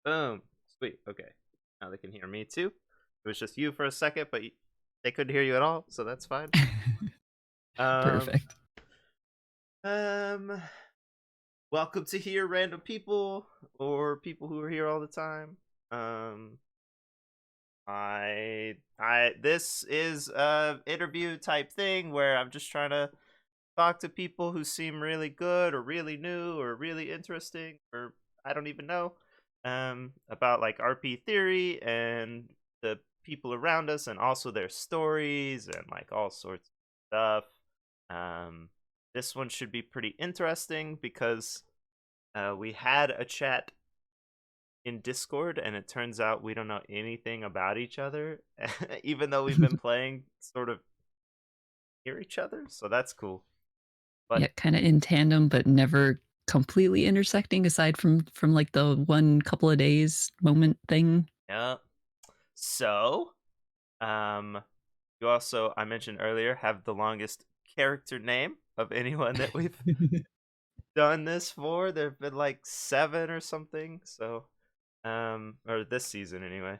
Boom. Sweet. Okay. Now they can hear me too. It was just you for a second, but they couldn't hear you at all, so that's fine. Um, Perfect. um, welcome to Hear Random People or people who are here all the time. Um, this is a interview type thing where I'm just trying to talk to people who seem really good or really new or really interesting or I don't even know about like RP theory and the people around us and also their stories and like all sorts of stuff. Um, this one should be pretty interesting because we had a chat in Discord and it turns out we don't know anything about each other, even though we've been playing sort of near each other. So that's cool. But Yeah, kinda in tandem, but never completely intersecting aside from, like, the one couple of days moment thing. yeah. So, um, you also, I mentioned earlier, have the longest character name of anyone that we've done this for. There have been like seven or something. So, or this season anyway.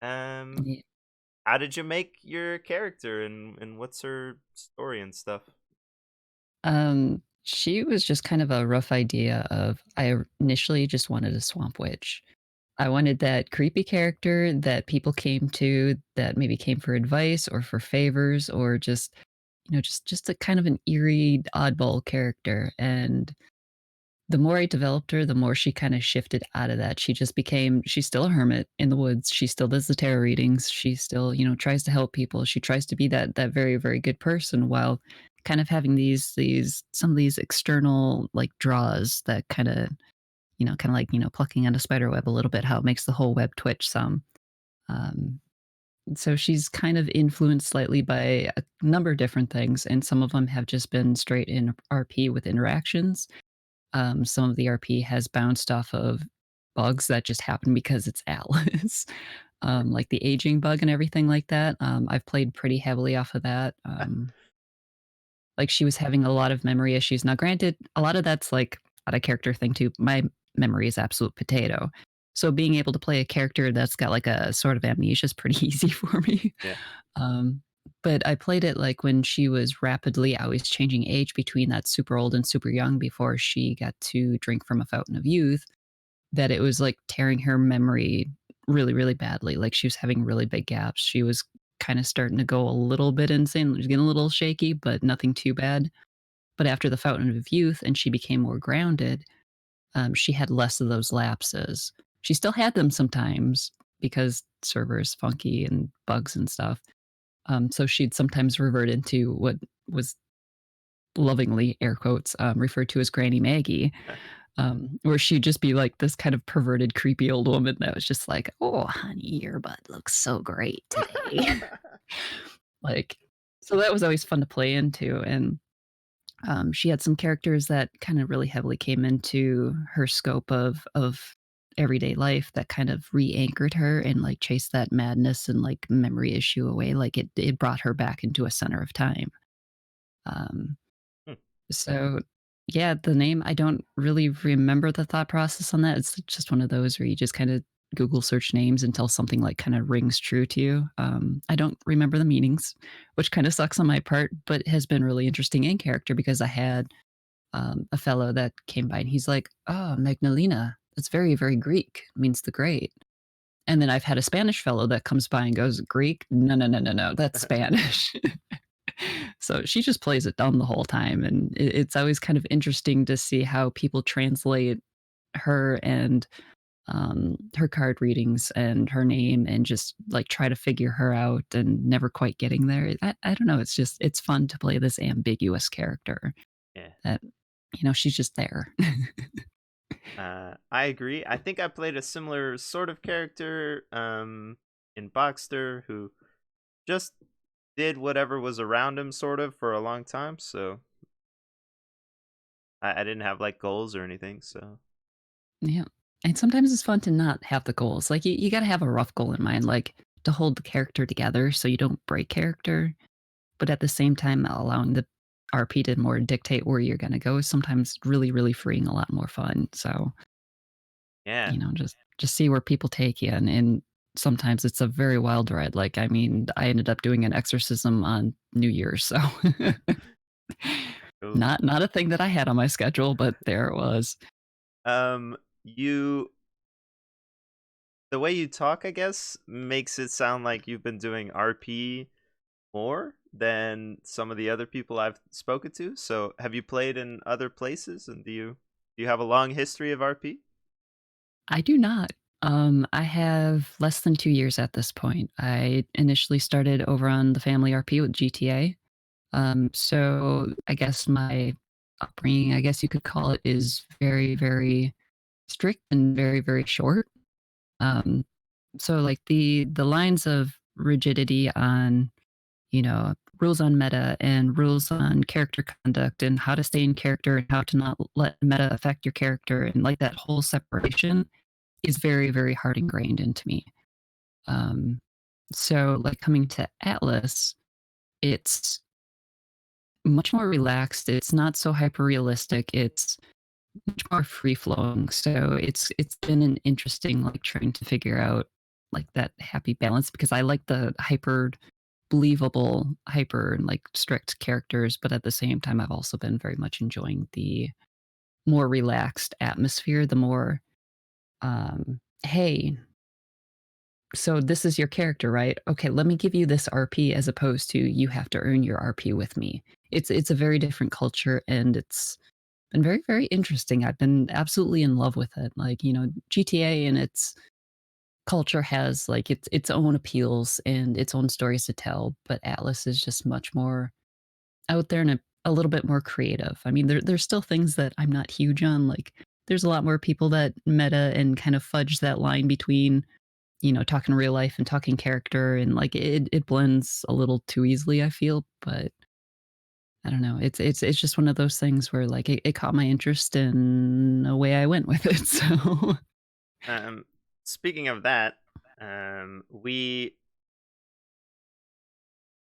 Um, Ye how did you make your character and what's her story and stuff? She was just kind of a rough idea of I initially just wanted a swamp witch. I wanted that creepy character that people came to that maybe came for advice or for favors or just, just a kind of an eerie oddball character, and the more I developed her, the more she kinda shifted out of that. She's still a hermit in the woods. She still does the tarot readings. She still, tries to help people. She tries to be that very, very good person while kind of having these some of these external, like, draws that kinda like, plucking on a spider web a little bit, how it makes the whole web twitch some. Um, so she's kind of influenced slightly by a number of different things, and some of them have just been straight in RP with interactions. Some of the RP has bounced off of bugs that just happen because it's Atlas, like the aging bug and everything like that. I've played pretty heavily off of that. Like she was having a lot of memory issues. Now, granted, a lot of that's like not a character thing too. My memory is absolute potato. So being able to play a character that's got like a sort of amnesia is pretty easy for me. Yeah. Um, but I played it like when she was rapidly always changing age between that super old and super young before she got to drink from a fountain of youth, that it was like tearing her memory really, really badly. Like she was having really big gaps. She was kind of starting to go a little bit insane, getting a little shaky, but nothing too bad. But after the fountain of youth and she became more grounded, she had less of those lapses. She still had them sometimes because servers funky and bugs and stuff. So she'd sometimes revert into what was lovingly, air quotes, referred to as Granny Maggie, where she'd just be like this kind of perverted, creepy old woman that was just like, "Oh, honey, your butt looks so great today." Like, so that was always fun to play into. And she had some characters that kind of really heavily came into her scope of everyday life that kind of re-anchored her and like chased that madness and like memory issue away. Like it brought her back into a center of time. Um, Hmm. so yeah, the name, I don't really remember the thought process on that. It's just one of those where you just kind of Google search names until something like kind of rings true to you. I don't remember the meanings, which kind of sucks on my part, but has been really interesting in character because I had a fellow that came by and he's like, "Oh, Magdalena, that's very, very Greek. It means the great." And then I've had a Spanish fellow that comes by and goes, "Greek? No, no, no, no, no, that's Spanish." So she just plays it dumb the whole time, and it's always kind of interesting to see how people translate her and her card readings and her name and just like try to figure her out and never quite getting there. I don't know. It's fun to play this ambiguous character Yeah. that, she's just there. I agree. I think I played a similar sort of character in Boxster who just did whatever was around him sort of for a long time, so I didn't have like goals or anything, so Yeah. And sometimes it's fun to not have the goals. Like you got to have a rough goal in mind, like to hold the character together so you don't break character, but at the same time allowing the RP to more dictate where you're going to go is sometimes really, really freeing, a lot more fun. So, yeah. just see where people take you, and sometimes it's a very wild ride. Like, I mean, I ended up doing an exorcism on New Year's, so Cool. not a thing that I had on my schedule, but there it was. You the way you talk, I guess, makes it sound like you've been doing RP more than some of the other people I've spoken to. So, have you played in other places, and do you have a long history of RP? I do not. I have less than 2 years at this point. I initially started over on the Family RP with GTA. So I guess my upbringing, I guess you could call it, is very, very strict and very, very short. Um, so like the lines of rigidity on, rules on meta and rules on character conduct and how to stay in character and how to not let meta affect your character and like that whole separation is very, very hard ingrained into me. Um, so like coming to Atlas, it's much more relaxed. It's not so hyper realistic. It's much more free flowing. So it's been an interesting like trying to figure out like that happy balance because I like the hyper believable, hyper and like strict characters, but at the same time I've also been very much enjoying the more relaxed atmosphere, the more hey, so this is your character, right? Okay, let me give you this RP as opposed to you have to earn your RP with me. It's a very different culture and it's been very, very interesting. I've been absolutely in love with it. Like, GTA and its culture has like its own appeals and its own stories to tell, but Atlas is just much more out there and a little bit more creative. I mean, there's still things that I'm not huge on. Like, there's a lot more people that meta and kind of fudge that line between talking real life and talking character, and like it blends a little too easily, I feel. But I don't know. It's just one of those things where like it caught my interest and away I went with it. So Um, Speaking of that, we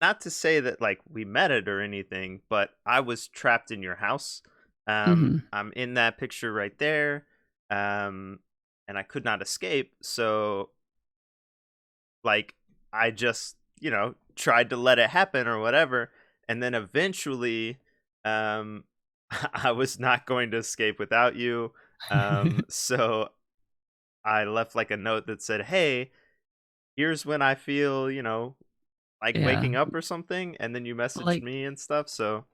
not to say that like we met it or anything, but I was trapped in your house. mhm. I'm in that picture right there, um, and I could not escape. So like I just tried to let it happen or whatever, and then eventually, um, I was not going to escape without you. So I left like a note that said, "Hey, here's when I feel, like Yeah. waking up or something," and then you messaged Like me and stuff, so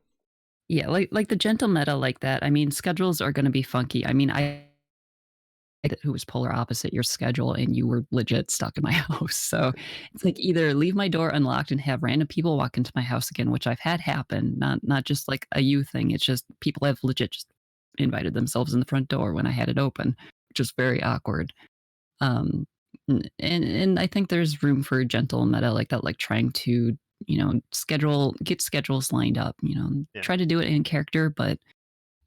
yeah, like the gentle meta like that. I mean, schedules are gonna be funky. I mean, I who was polar opposite your schedule and you were legit stuck in my house. So it's like either leave my door unlocked and have random people walk into my house again, which I've had happen, not just like a you thing. It's just people have legit just invited themselves in the front door when I had it open, which is very awkward. Um and I think there's room for gentle meta like that, like trying to, get schedules lined up, yeah. try to do it in character, but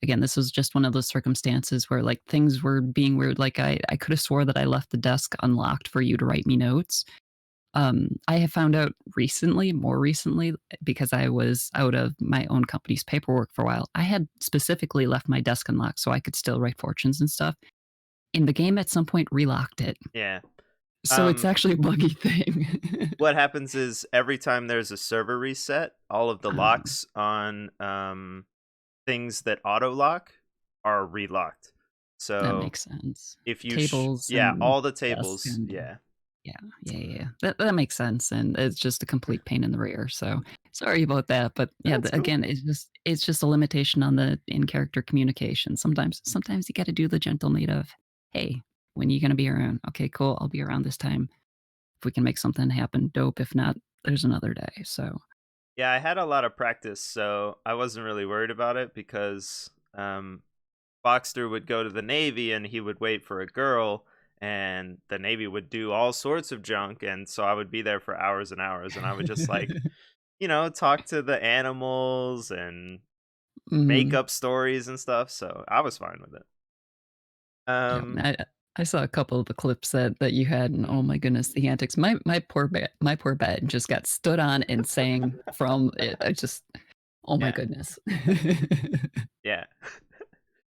again, this was just one of those circumstances where like things were being weird. Like I could have swore that I left the desk unlocked for you to write me notes. I have found out recently, more recently, because I was out of my own company's paperwork for a while. I had specifically left my desk unlocked so I could still write fortunes and stuff. And the game at some point relocked it. Yeah. So it's Um, actually a buggy thing. what happens is every time there's a server reset, all of the um, locks on, things that auto lock are relocked. that So makes sense. if you Tables yeah, and all the desk tables, and yeah. yeah, yeah, yeah, yeah. That makes sense, and it's just a complete pain in the rear. So sorry about that, but yeah, That's cool. again, it's just a limitation on the in character communication. Sometimes you got to do the gentle need of, hey, when are you gonna be around? Okay, cool, I'll be around this time. If we can make something happen, dope. If not, there's another day. So Yeah, I had a lot of practice, so I wasn't really worried about it because Boxster would go to the Navy and he would wait for a girl, and the Navy would do all sorts of junk, and so I would be there for hours and hours, and I would just like, talk to the animals and make mhm. up stories and stuff. So I was fine with it. Yeah, Um, I saw a couple of the clips that you had, and oh my goodness, the antics. My poor bat just got stood on and sang from it. I just oh my yeah, goodness. yeah.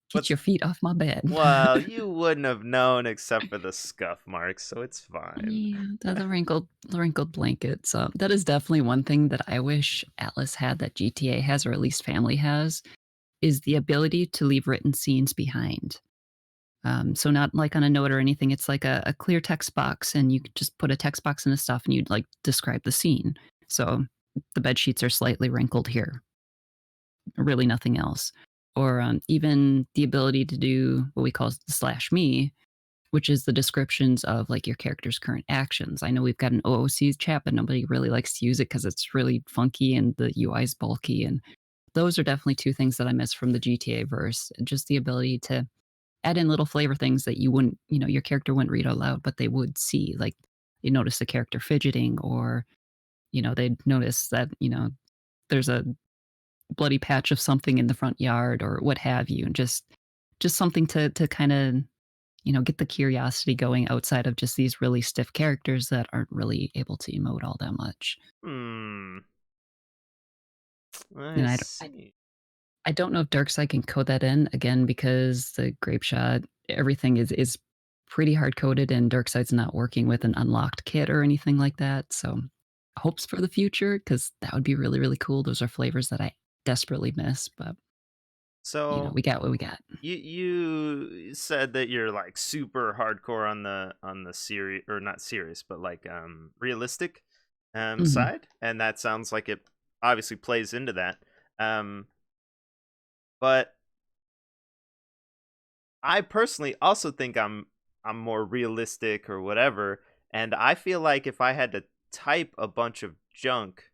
Get What's your feet off my bed. well, you wouldn't have known except for the scuff marks, so it's fine. Yeah, the wrinkled blankets. That is definitely one thing that I wish Atlas had that GTA has, or at least Family has, is the ability to leave written scenes behind. So not like on a note or anything. It's like a clear text box, and you could just put a text box into stuff, and you'd like describe the scene. So the bed sheets are slightly wrinkled here, really nothing else. Or even the ability to do what we call the slash me, which is the descriptions of like your character's current actions. I know we've got an OOC chat, but nobody really likes to use it because it's really funky and the UI is bulky. And those are definitely two things that I miss from the GTA verse. Just the ability to add in little flavor things that you wouldn't, your character wouldn't read out loud, but they would see. Like you notice the character fidgeting, or, they'd notice that, there's a bloody patch of something in the front yard or what have you. And just something to kind of, get the curiosity going outside of just these really stiff characters that aren't really able to emote all that much. Hmm. I And see. I don't know if Darkseid can code that in again because the grape shot, everything is pretty hard coded, and Darkseid's not working with an unlocked kit or anything like that. So hopes for the future because that would be really, really cool. Those are flavors that I desperately miss, but So we got what we got. you said that you're like super hardcore on the series, or not serious, but like realistic Mhm. side, and that sounds like it obviously plays into that. Um but I personally also think I'm more realistic or whatever, and I feel like if I had to type a bunch of junk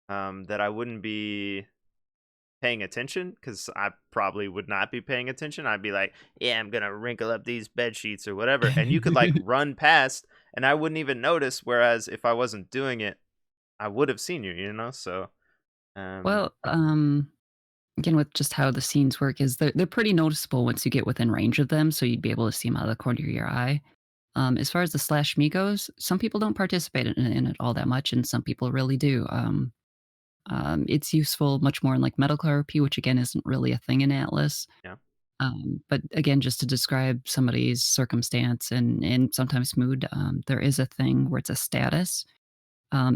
that I wouldn't be paying attention, because I probably would not be paying attention. I'd be like, yeah, I'm gonna wrinkle up these bed sheets or whatever, and you could like run past and I wouldn't even notice, whereas if I wasn't doing it I would have seen you. So um Well, again, with just how the scenes work is they're pretty noticeable once you get within range of them, so you'd be able to see them out of the corner of your eye. As far as the slash me goes, some people don't participate in it all that much, and some people really do. It's useful much more in like medical RP, which again isn't really a thing in Atlas. yeah, But again, just to describe somebody's circumstance and sometimes mood, there is a thing where it's a status,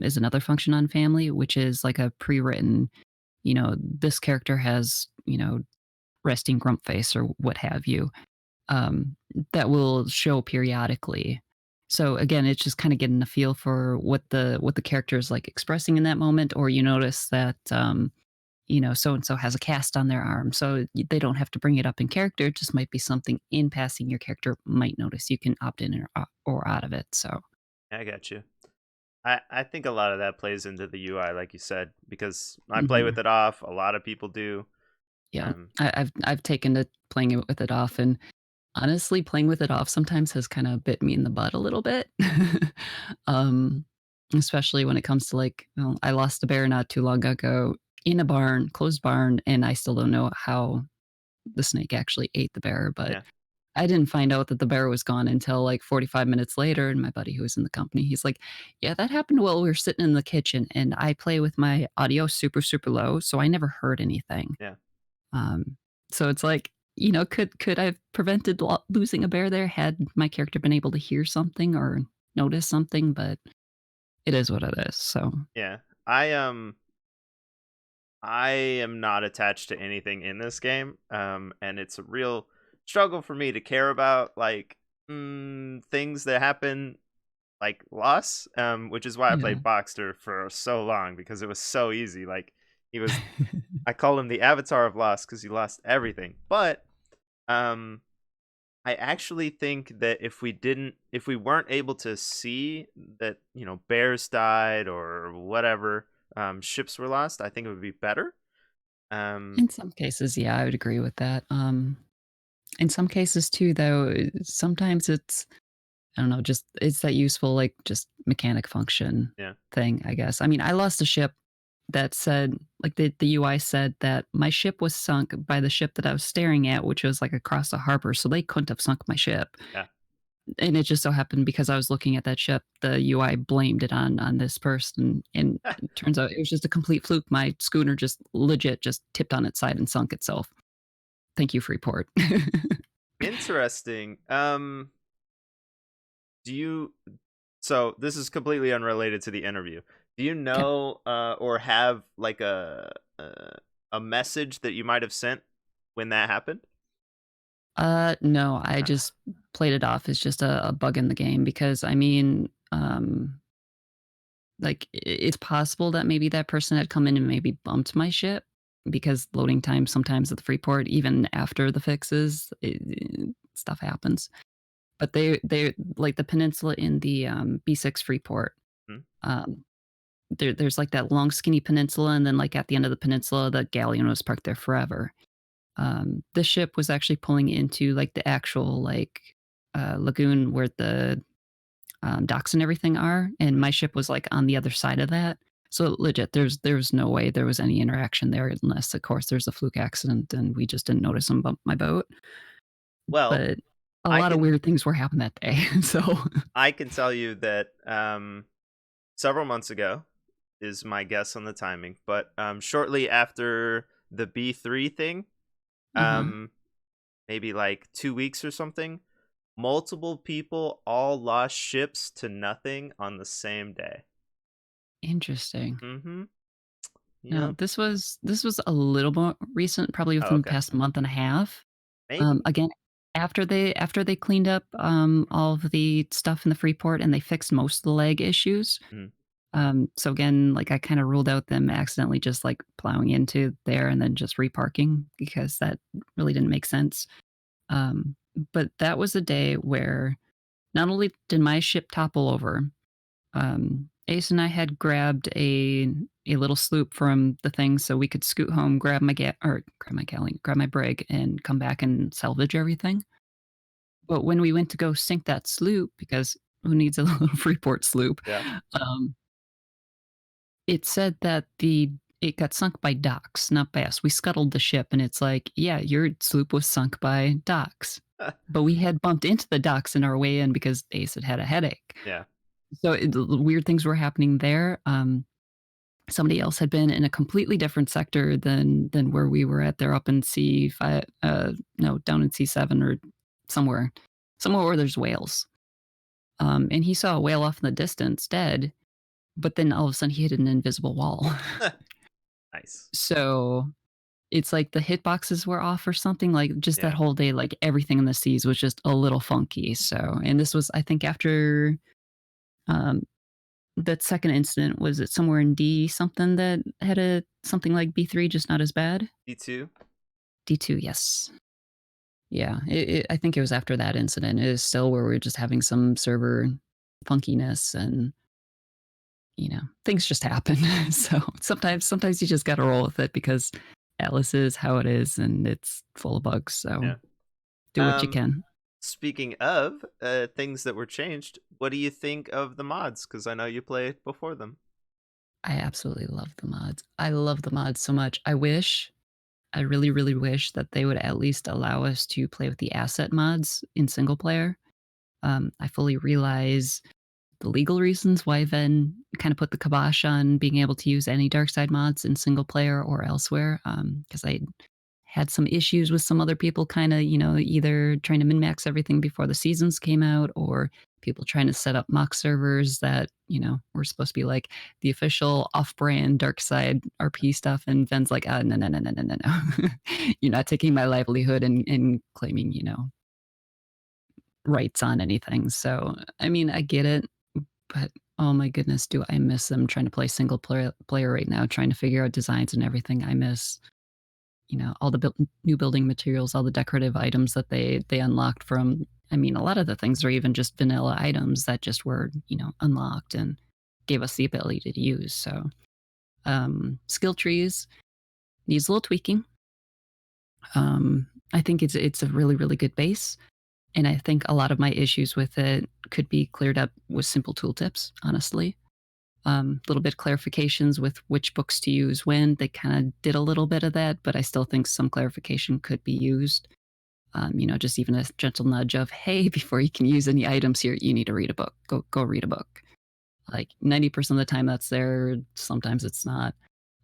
is another function on family, which is like a pre-written, this character has, resting grump face or what have you, um, that will show periodically. So again, it's just kind of getting a feel for what the character is like expressing in that moment, or you notice that so and so has a cast on their arm, so they don't have to bring it up in character. It just might be something in passing your character might notice. You can opt in or out of it. So I got you. I think a lot of that plays into the UI, like you said, because I play with mhm. it off. A lot of people do. Yeah, um I've taken to playing it with it off, and honestly, playing with it off sometimes has kinda bit me in the butt a little bit. Um, Especially when it comes to, like, I lost a bear not too long ago in a barn, closed barn, and I still don't know how the snake actually ate the bear, but yeah, I didn't find out that the bear was gone until, like, 45 minutes later, and my buddy who was in the company, he's like, "Yeah, that happened while we were sitting in the kitchen, and I play with my audio super, super low, so I never heard anything." yeah, Um, so it's like, could I have prevented losing a bear there had my character been able to hear something or notice something? But it is what it is. So, yeah. I am not attached to anything in this game, and it's a real struggle for me to care about like things that happen, like loss, which is why I yeah. played Boxster for so long, because it was so easy. Like he was, I call him the avatar of loss because he lost everything. But um, I actually think that if we weren't able to see that, bears died or whatever, ships were lost, I think it would be better. Um, In some cases, yeah, I would agree with that. In some cases too, though, sometimes it's, I don't know, just it's that useful, like just mechanic function yeah, thing, I guess. I mean, I lost a ship that said, like the UI said that my ship was sunk by the ship that I was staring at, which was like across the harbor. So they couldn't have sunk my ship. yeah, And it just so happened because I was looking at that ship, the UI blamed it on this person, and it turns out it was just a complete fluke. My schooner just legit just tipped on its side and sunk itself. Thank you, Freeport. Interesting. Do you so this is completely unrelated to the interview. Do you Okay. know or have like a message that you might have sent when that happened? No, I Ah, just played it off as just a bug in the game because I mean, like it's possible that maybe that person had come in and maybe bumped my ship because loading time sometimes at the Freeport, even after the fixes, stuff happens. But they like the peninsula in the B6 Freeport. mhm. Um, there's like that long skinny peninsula, and then like at the end of the peninsula, the galleon was parked there forever. The ship was actually pulling into like the actual like lagoon where the docks and everything are, and Mhm. my ship was like on the other side of that. So legit, there's no way there was any interaction there unless, of course, there's a fluke accident and we just didn't notice them bump my boat. Well, But a I lot of can weird things were happening that day. So I can tell you that several months ago is my guess on the timing, but shortly after the B3 thing, uh-huh. um maybe like 2 weeks or something, multiple people all lost ships to nothing on the same day. Interesting. Mhm. No, Yep. this was a little more recent, probably Oh, within the okay. past month and a half. Maybe. Again, after they cleaned up, all of the stuff in the Freeport and they fixed most of the leg issues. Mhm. So again, like, I kinda ruled out them accidentally just, like, plowing into there and then just reparking because that really didn't make sense. But that was a day where not only did my ship topple over, Ace and I had grabbed a little sloop from the thing so we could scoot home, grab my galley, grab my brig, and come back and salvage everything. But when we went to go sink that sloop, because who needs a little Freeport sloop? Yeah. Um, it said that it got sunk by docks, not by us. We scuttled the ship, and it's like, yeah, your sloop was sunk by docks, but we had bumped into the docks in our way in because Ace had a headache. Yeah. So weird things were happening there. Somebody else had been in a completely different sector than where we were at. They're up in C5, no, down in C7 or somewhere, somewhere where there's whales. And he saw a whale off in the distance, dead. But then all of a sudden, he hit an invisible wall. Nice. So it's like the hitboxes were off or something. Like just that Yeah. whole day, like everything in the seas was just a little funky. So, and this was, I think, after um, that second incident. Was it somewhere in D something that had a something like B3, just not as bad? D2? D2, yes. Yeah, I think it was after that incident. It is still where we're just having some server funkiness and, things just happen. So sometimes you just gotta roll with it because Atlas is how it is and it's full of bugs. So Yeah. do what you Um, can. speaking of things that were changed, what do you think of the mods? Because I know you played before them. I absolutely love the mods. I love the mods so much. I really, really wish that they would at least allow us to play with the asset mods in single player. I fully realize the legal reasons why Ven kind of put the kibosh on being able to use any dark side mods in single player or elsewhere. Because I had some issues with some other people kind of, either trying to min max everything before the seasons came out or people trying to set up mock servers that, were supposed to be like the official off brand dark side RP stuff. And Ven's like, no, no, no, no, no, no, no. You're not taking my livelihood and claiming, rights on anything. So, I mean, I get it, but oh my goodness, do I miss them trying to play single player right now, trying to figure out designs and everything. I miss, all the new building materials, all the decorative items that they unlocked from. I mean, a lot of the things are even just vanilla items that just were, unlocked and gave us the ability to use. So, skill trees needs a little tweaking. I think it's a really really good base. And I think a lot of my issues with it could be cleared up with simple tooltips, honestly. Little bit clarifications with which books to use when. They kind of did a little bit of that, but I still think some clarification could be used. Just even a gentle nudge of, hey, before you can use any items here, you need to read a book. Go read a book. Like 90% of the time that's there. Sometimes it's not.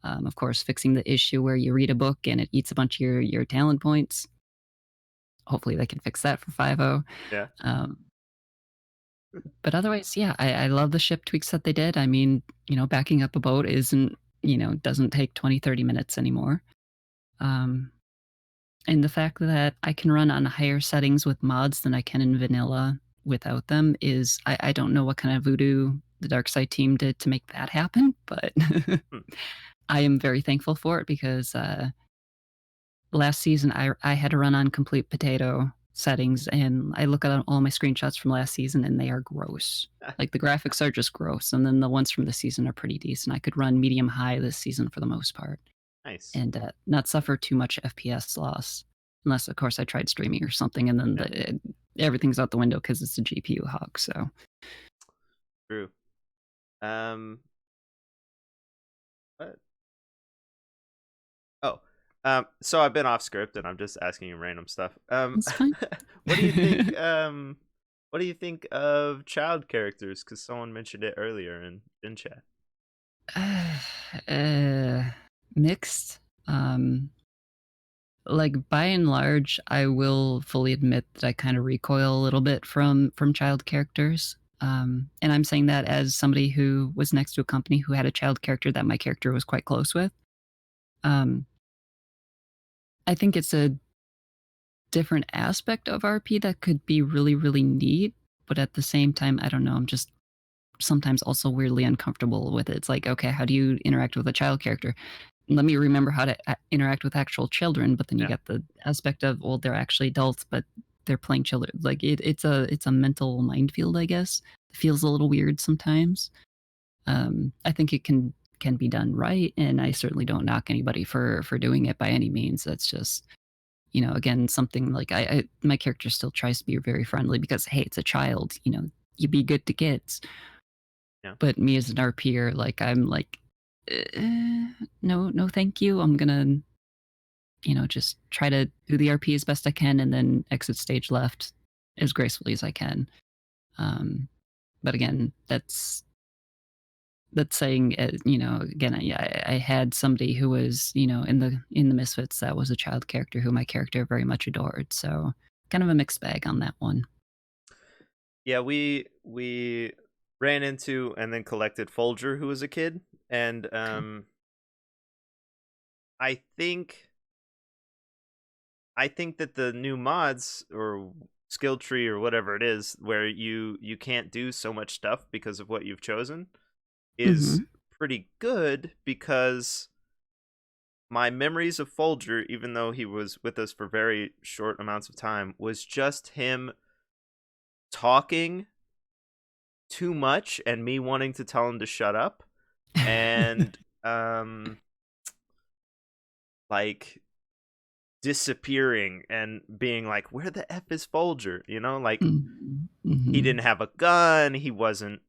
Of course, fixing the issue where you read a book and it eats a bunch of your talent points. hopefully they can fix that for 5.0. Yeah. Um, but otherwise, yeah, I love the ship tweaks that they did. I mean, backing up a boat isn't, doesn't take 20, 30 minutes anymore. Um, and the fact that I can run on higher settings with mods than I can in vanilla without them is, I don't know what kind of voodoo the Darkside team did to make that happen, but Hmm. I am very thankful for it because last season I had to run on complete potato settings, and I look at all my screenshots from last season and they are gross. Like the graphics are just gross, and then the ones from this season are pretty decent. I could run medium high this season for the most part, Nice. and not suffer too much FPS loss, unless of course I tried streaming or something, and then Yeah. everything's out the window because it's a GPU hog. So True. Um. What? Oh. So I've been off script and I'm just asking you random stuff. it's fine. What do you think? What do you think of child characters? Because someone mentioned it earlier in chat. uh, Mixed. Like by and large, I will fully admit that I kind of recoil a little bit from child characters. And I'm saying that as somebody who was next to a company who had a child character that my character was quite close with. Um, I think it's a different aspect of RP that could be really, really neat. But at the same time, I don't know. I'm just sometimes also weirdly uncomfortable with it. It's like, okay, how do you interact with a child character? Let me remember how to interact with actual children. But then you Yeah. get the aspect of, well, they're actually adults, but they're playing children. Like it's a mental minefield, I guess. It feels a little weird sometimes. I think it can be done right, and I certainly don't knock anybody for doing it by any means. That's just again something like my character still tries to be very friendly because hey, it's a child. You be good to kids. Yeah. But me as an RPer, like I'm like, no, no, thank you. I'm gonna just try to do the RP as best I can and then exit stage left as gracefully as I can. Um, but again, that's saying, again, I had somebody who was, in the Misfits that was a child character who my character very much adored. So kind of a mixed bag on that one. Yeah. We ran into and then collected Folger, who was a kid, and Okay. I think I think that the new mods or skill tree or whatever it is, where you can't do so much stuff because of what you've chosen, is Hmm. pretty good because my memories of Folger, even though he was with us for very short amounts of time, was just him talking too much and me wanting to tell him to shut up. And like disappearing and being like, where the F is Folger? Like Hmm. he Hmm. didn't have a gun, he wasn't,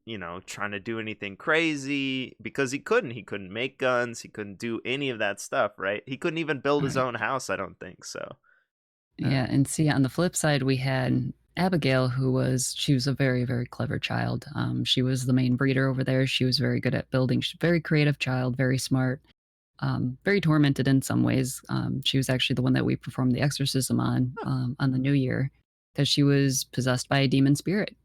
trying to do anything crazy because he couldn't make guns, he couldn't do any of that stuff, right? He couldn't even build his Right. own house, I don't think so. Yeah, um and see, on the flip side, we had Abigail, she was a very, very clever child. She was the main breeder over there. She was very good at building. She's a very creative child, very smart, very tormented in some ways. She was actually the one that we performed the exorcism huh, on the New Year because she was possessed by a demon spirit.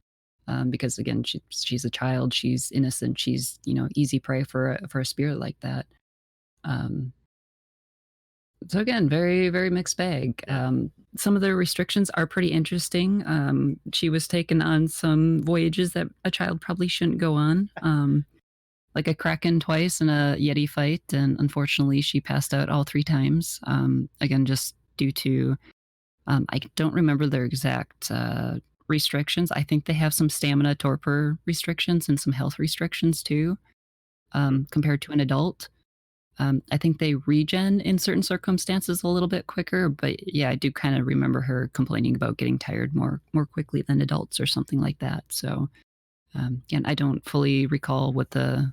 Because again, she's a child, she's innocent, she's easy prey for a spirit like that. Um, so again, very, very mixed bag. yeah. Some of the restrictions are pretty interesting. She was taken on some voyages that a child probably shouldn't go on, like a Kraken twice and a Yeti fight, and unfortunately, she passed out all 3 times. Again, just due to I don't remember their exact restrictions. I think they have some stamina torpor restrictions and some health restrictions too, Hmm. compared to an adult. I think they regen in certain circumstances a little bit quicker, but yeah, I do kind of remember her complaining about getting tired more quickly than adults or something like that. So again, I don't fully recall what the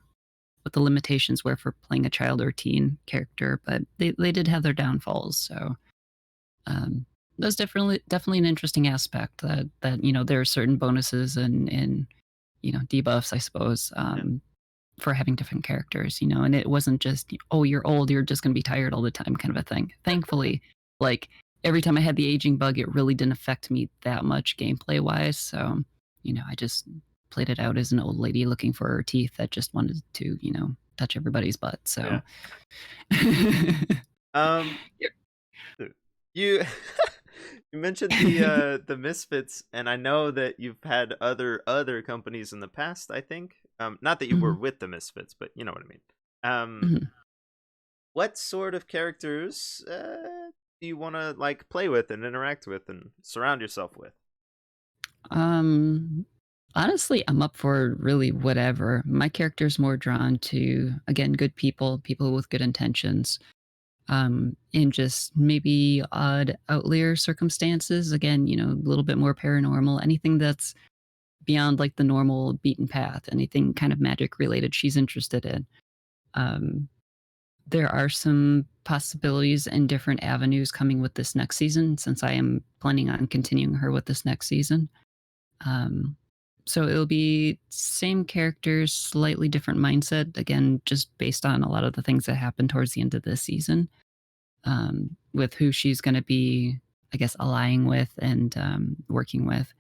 limitations were for playing a child or teen character, but they did have their downfalls. So that's definitely an interesting aspect that there are certain bonuses and debuffs, I suppose, Yeah. for having different characters, and it wasn't just, oh, you're old, you're just going to be tired all the time kind of a thing. Thankfully, like every time I had the aging bug, it really didn't affect me that much gameplay wise. So, I just played it out as an old lady looking for her teeth that just wanted to, touch everybody's butt. So, Yeah. Um, you you mentioned the Misfits, and I know that you've had other companies in the past, I think. Not that you were Mhm, with the Misfits, but you know what I mean. Um, mhm. what sort of characters do you want to like play with and interact with and surround yourself with? Um, Honestly, I'm up for really whatever. My character's more drawn to, again, good people, people with good intentions, in just maybe odd outlier circumstances. Again, a little bit more paranormal, anything that's beyond like the normal beaten path, anything kind of magic related she's interested in. Um, there are some possibilities and different avenues coming with this next season since I am planning on continuing her with this next season. Um, so it'll be same characters, slightly different mindset. Again, just based on a lot of the things that happened towards the end of this season, with who she's going to be, I guess, allying with and working with.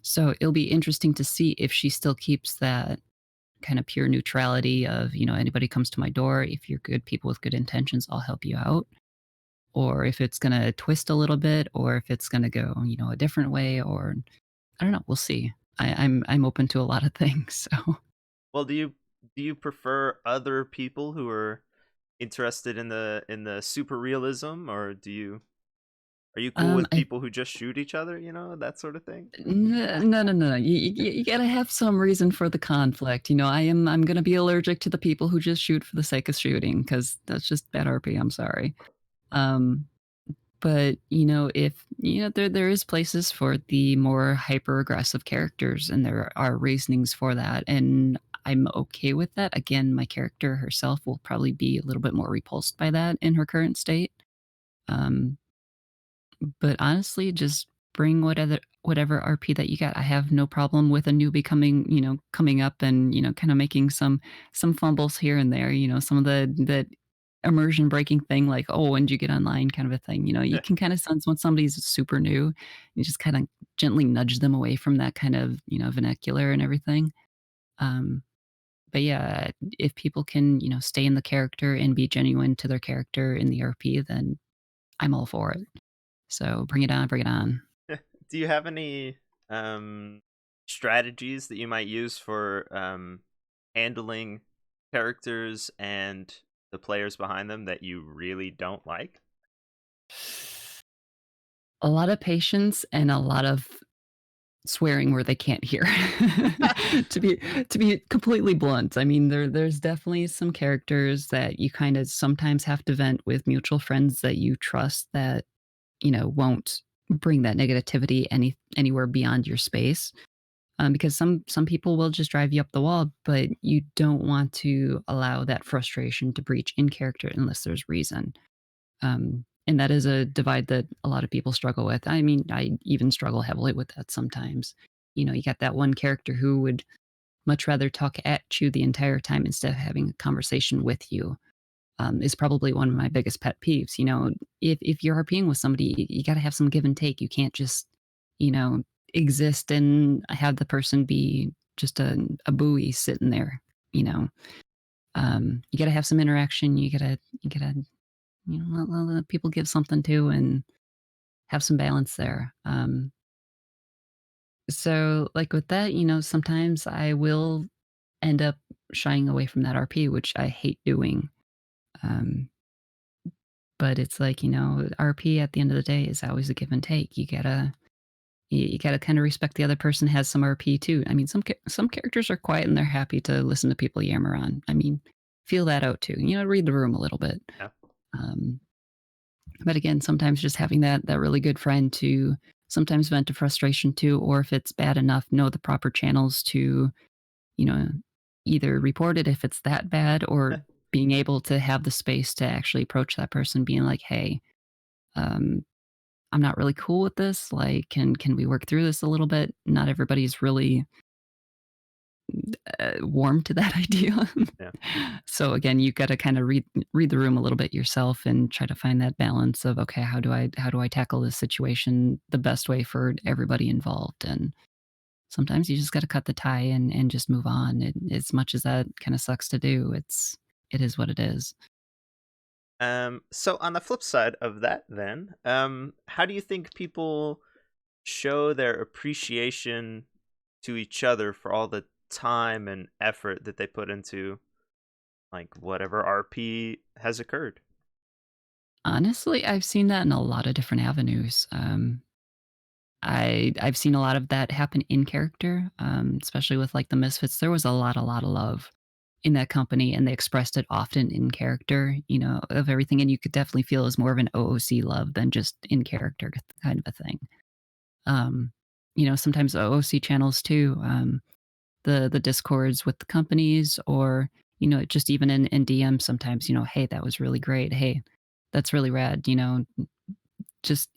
So it'll be interesting to see if she still keeps that kind of pure neutrality of, anybody comes to my door, if you're good people with good intentions, I'll help you out. Or if it's going to twist a little bit, or if it's going to go, a different way, or I don't know. We'll see. I'm open to a lot of things. So Well, do you prefer other people who are interested in the super realism, or are you cool with I people who just shoot each other? You know that sort of thing. no, no, no. You gotta have some reason for the conflict. I'm gonna be allergic to the people who just shoot for the sake of shooting because that's just bad RP. I'm sorry. Um, but if there is places for the more hyper aggressive characters, and there are reasonings for that, and I'm okay with that. Again, my character herself will probably be a little bit more repulsed by that in her current state. Um, But honestly, just bring whatever RP that you got. I have no problem with a newbie coming up and, kind of making some fumbles here and there, some of the immersion breaking thing like, "Oh, when did you get online?" kind of a thing. You can kind of sense when somebody's super new. You just kind of gently nudge them away from that kind of, vernacular and everything. Um, but yeah, if people can, stay in the character and be genuine to their character in the RP, then I'm all for it. So bring it on, bring it on. Do you have any strategies that you might use for handling characters and the players behind them that you really don't like? A lot of patience and a lot of swearing where they can't hear. To be completely blunt, I mean, there's definitely some characters that you kinda sometimes have to vent with mutual friends that you trust that, won't bring that negativity anywhere beyond your space. Because some people will just drive you up the wall, but you don't want to allow that frustration to breach in character unless there's reason. And that is a divide that a lot of people struggle with. I mean, I even struggle heavily with that sometimes. You got that one character who would much rather talk at you the entire time instead of having a conversation with you. Is probably one of my biggest pet peeves. If you're RPing with somebody, you got to have some give and take. You can't just, you know, exist and have the person be just a buoy sitting there. You know, you got to have some interaction. You gotta let people give something too and have some balance there. So like with that, sometimes I will end up shying away from that RP, which I hate doing. Um, but it's like, RP at the end of the day is always a give and take. You gotta kind of respect the other person has some RP too. I mean, some characters are quiet and they're happy to listen to people yammer on. I mean, feel that out too. Read the room a little bit. Yeah. Um, But again, sometimes just having that really good friend to sometimes vent to frustration to, or if it's bad enough, know the proper channels to, you know, either report it if it's that bad, or being able to have the space to actually approach that person, being like, "Hey, um, I'm not really cool with this. Like, can we work through this a little bit?" Not everybody's really warm to that idea. Yeah. So again, you got to kind of read the room a little bit yourself and try to find that balance of okay, how do I tackle this situation the best way for everybody involved? And sometimes you just got to cut the tie and just move on. And as much as that kind of sucks to do, it is what it is. So on the flip side of that, then, how do you think people show their appreciation to each other for all the time and effort that they put into like whatever RP has occurred? Honestly, I've seen that in a lot of different avenues. I've seen a lot of that happen in character, especially with like the Misfits. There was a lot of love in that company, and they expressed it often in character. Of everything, and you could definitely feel it was more of an OOC love than just in character kind of a thing. Um, sometimes OOC channels too. The discords with the companies, or just even in DM sometimes. Hey, that was really great. Hey, that's really rad. Just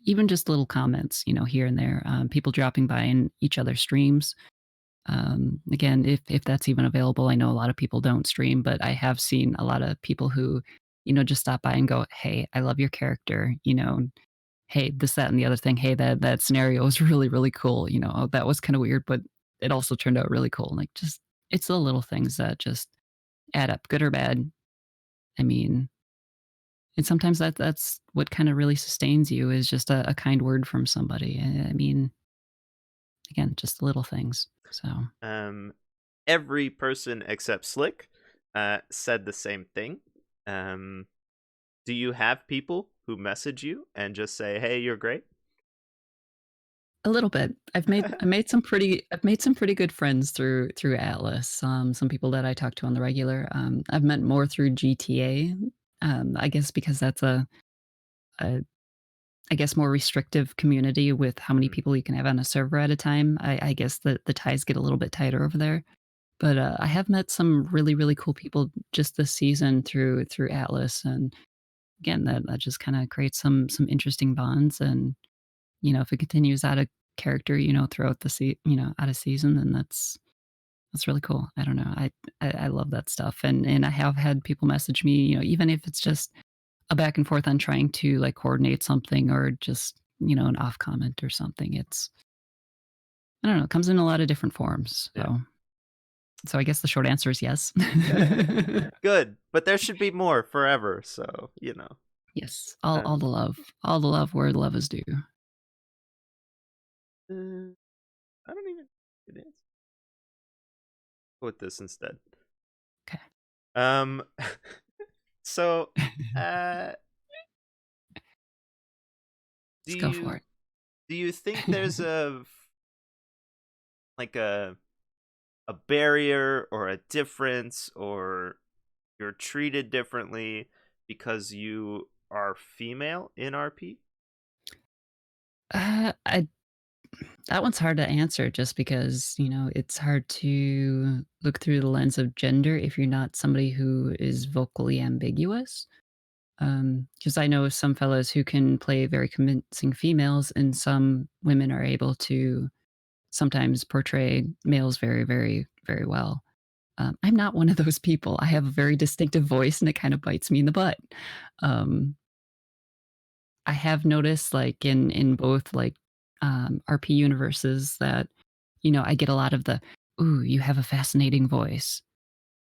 little comments, here and there, people dropping by in each other's streams. Again, if that's even available, I know a lot of people don't stream, but I have seen a lot of people who, just stop by and go, "Hey, I love your character," "Hey, this, that, and the other thing. Hey, that scenario was really, really cool." "Oh, that was kind of weird, but it also turned out really cool." Like, just it's the little things that just add up, good or bad. I mean, and sometimes that's what kind of really sustains you is just a kind word from somebody. I mean, again, just the little things. So Um, every person except Slick said the same thing. Um, do you have people who message you and just say, "Hey, you're great"? a little bit. I've made some pretty good friends through Atlas. Some people that I talk to on the regular. I've met more through GTA. I guess because that's a I guess more restrictive community with how many Mhm. people you can have on a server at a time. I guess the ties get a little bit tighter over there. But, I have met some really, really cool people just this season through Atlas, and again, that just kinda creates some interesting bonds, and, if it continues out of character, throughout the out of season, then that's really cool. I don't know. I love that stuff, and I have had people message me, even if it's just a back and forth on trying to, like, coordinate something or just, an off comment or something. I don't know, it comes in a lot of different forms, Yeah. so I guess the short answer is yes. Good, but there should be more forever. So Yes, all the Um, love. All the love where love is due. uh, I don't even. It is. Go with this instead. 'Kay. Um, so, uh, do Let's go for you it. do you think there's like a barrier or a difference, or you're treated differently because you are female in RP? I that one's hard to answer just because, it's hard to look through the lens of gender if you're not somebody who is vocally ambiguous. Because I know some fellows who can play very convincing females, and some women are able to sometimes portray males very, very, very well. I'm not one of those people. I have a very distinctive voice, and it kind of bites me in the butt. Um, I have noticed, like, in both, like, RP universes that, I get a lot of the, "Ooh, you have a fascinating voice."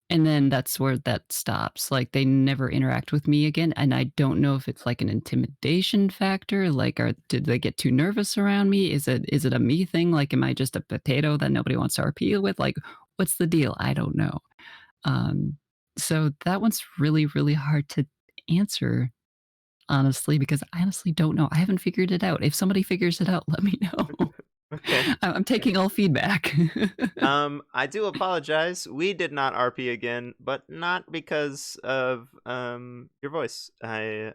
And then that's where that stops. Like, they never interact with me again, and I don't know if it's, like, an intimidation factor, like, did they get too nervous around me? Is it a me thing? Like, am I just a potato that nobody wants to RP with? Like, what's the deal? I don't know. Um, so that one's really, really hard to answer, honestly, because I honestly don't know. I haven't figured it out. If somebody figures it out, let me know. Okay. I'm taking all feedback. I do apologize. We did not RP again, but not because of your voice. I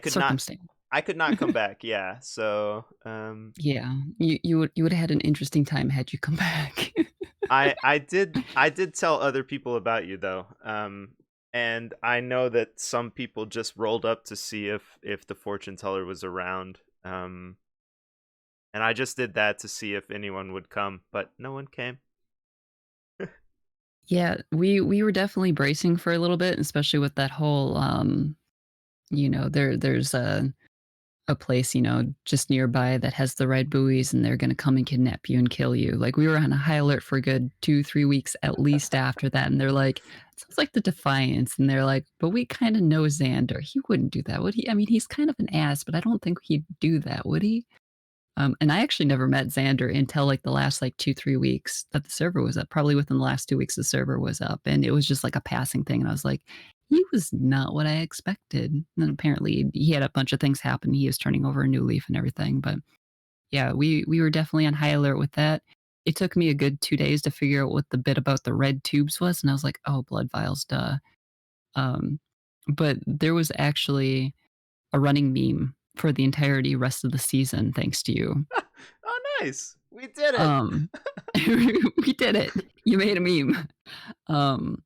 could not Circumstance. I could not come back. Yeah. So, Yeah, you would have had an interesting time had you come back. I did tell other people about you though. And I know that some people just rolled up to see if the fortune teller was around. And I just did that to see if anyone would come, but no one came. Yeah, we were definitely bracing for a little bit, especially with that whole, there's a place, just nearby that has the red buoys, and they're gonna come and kidnap you and kill you. Like, we were on a high alert for a good 2, 3 weeks at least after that, and they're like, "It sounds like the Defiance," and they're like, "But we kinda know Xander. He wouldn't do that, would he? I mean, he's kind of an ass, but I don't think he'd do that, would he?" And I actually never met Xander until, like, the last, like, 2, 3 weeks that the server was up. Probably within the last 2 weeks, the server was up, and it was just, like, a passing thing, and I was like, "He was not what I expected." And then apparently he had a bunch of things happen. He was turning over a new leaf and everything, but yeah, we were definitely on high alert with that. It took me a good 2 days to figure out what the bit about the red tubes was, and I was like, "Oh, blood vials, duh." Um, but there was actually a running meme for the entirety rest of the season thanks to you. Oh, nice. We did it. Um, we did it. You made a meme. Um,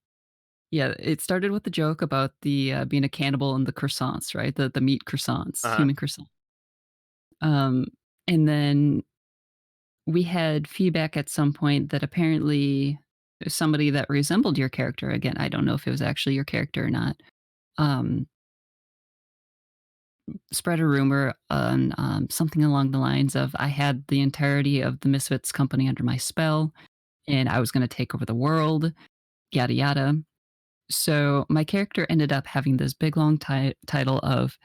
yeah, it started with the joke about the, being a cannibal and the croissants, right? The meat croissants, Uh-huh. human croissant. Um, and then we had feedback at some point that apparently somebody that resembled your character, again, I don't know if it was actually your character or not, um, spread a rumor on, something along the lines of, "I had the entirety of the Misfits company under my spell, and I was gonna take over the world, yada yada." So my character ended up having this big long title of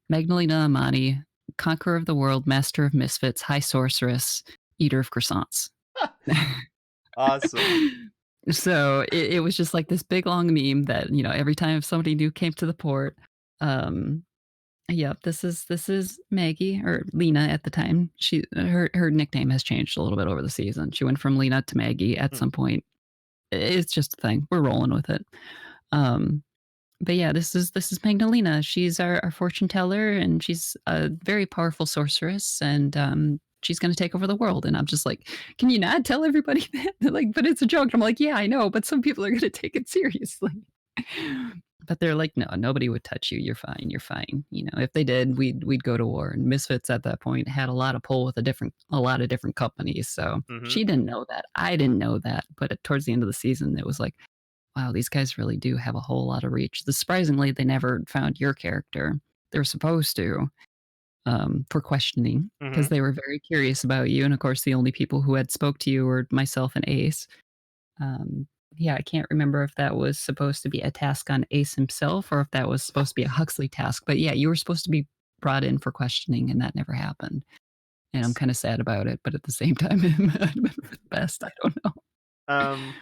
Magdalena Amani, Conqueror of the World, Master of Misfits, High Sorceress, Eater of Croissants. Awesome. So it was just like this big long meme that every time somebody new came to the port, um, yep, this is Maggie or Lena at the time. Her nickname has changed a little bit over the season. She went from Lena to Maggie at Hmm. some point. It's just a thing. We're rolling with it. Um, but yeah, this is Magdalena. She's our fortune teller, and she's a very powerful sorceress, and she's going to take over the world. And I'm just like, can you not tell everybody that? They're like, but it's a joke. And I'm like, yeah, I know, but some people are going to take it seriously. But they're like, no, nobody would touch you. You're fine. You're fine. If they did, we'd go to war. And Misfits at that point had a lot of pull with a lot of different companies. So Mhm. she didn't know that. I didn't know that. But towards the end of the season, it was like, wow, these guys really do have a whole lot of reach. Surprisingly, they never found your character. They were supposed to, for questioning, because Mhm. they were very curious about you. And of course, the only people who had spoke to you were myself and Ace. Um, yeah, I can't remember if that was supposed to be a task on Ace himself or if that was supposed to be a Huxley task. But yeah, you were supposed to be brought in for questioning, and that never happened. And I'm kind of sad about it, but at the same time, it might have been for the best. I don't know. Um,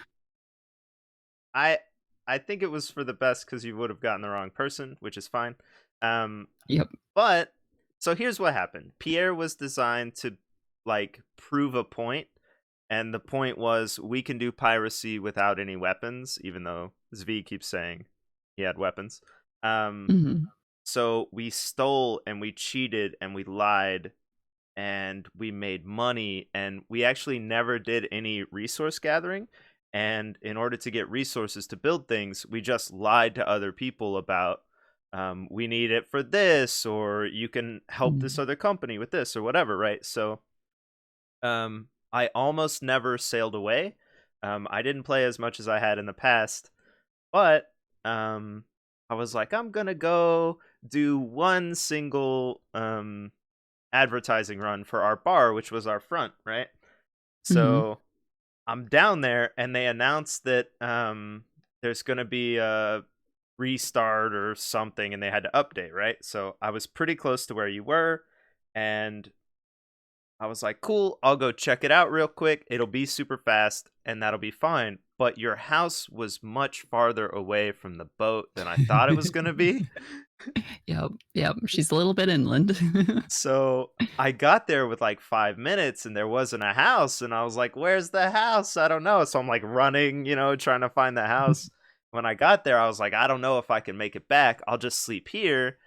I I think it was for the best because you would have gotten the wrong person, which is fine. Um, Yep. but so here's what happened. Pierre was designed to like prove a point, and the point was we can do piracy without any weapons, even though Zvi keeps saying he had weapons. Um, Hmm. so we stole and we cheated and we lied and we made money, and we actually never did any resource gathering. And in order to get resources to build things, we just lied to other people about we need it for this, or you can help this other company with this or whatever, right? So I almost never sailed away. I didn't play as much as I had in the past, but um I was like, I'm gonna go do one single advertising run for our bar, which was our front, right? Hmm. So I'm down there, and they announced that there's going to be a restart or something, and they had to update, right? So I was pretty close to where you were, and I was like, cool, I'll go check it out real quick. It'll be super fast, and that'll be fine. But your house was much farther away from the boat than I thought it was going to be. Yep, yep, she's a little bit inland. So I got there with like 5 minutes and there wasn't a house. And I was like, where's the house? I don't know. So I'm like running, trying to find the house. When I got there, I was like, I don't know if I can make it back. I'll just sleep here.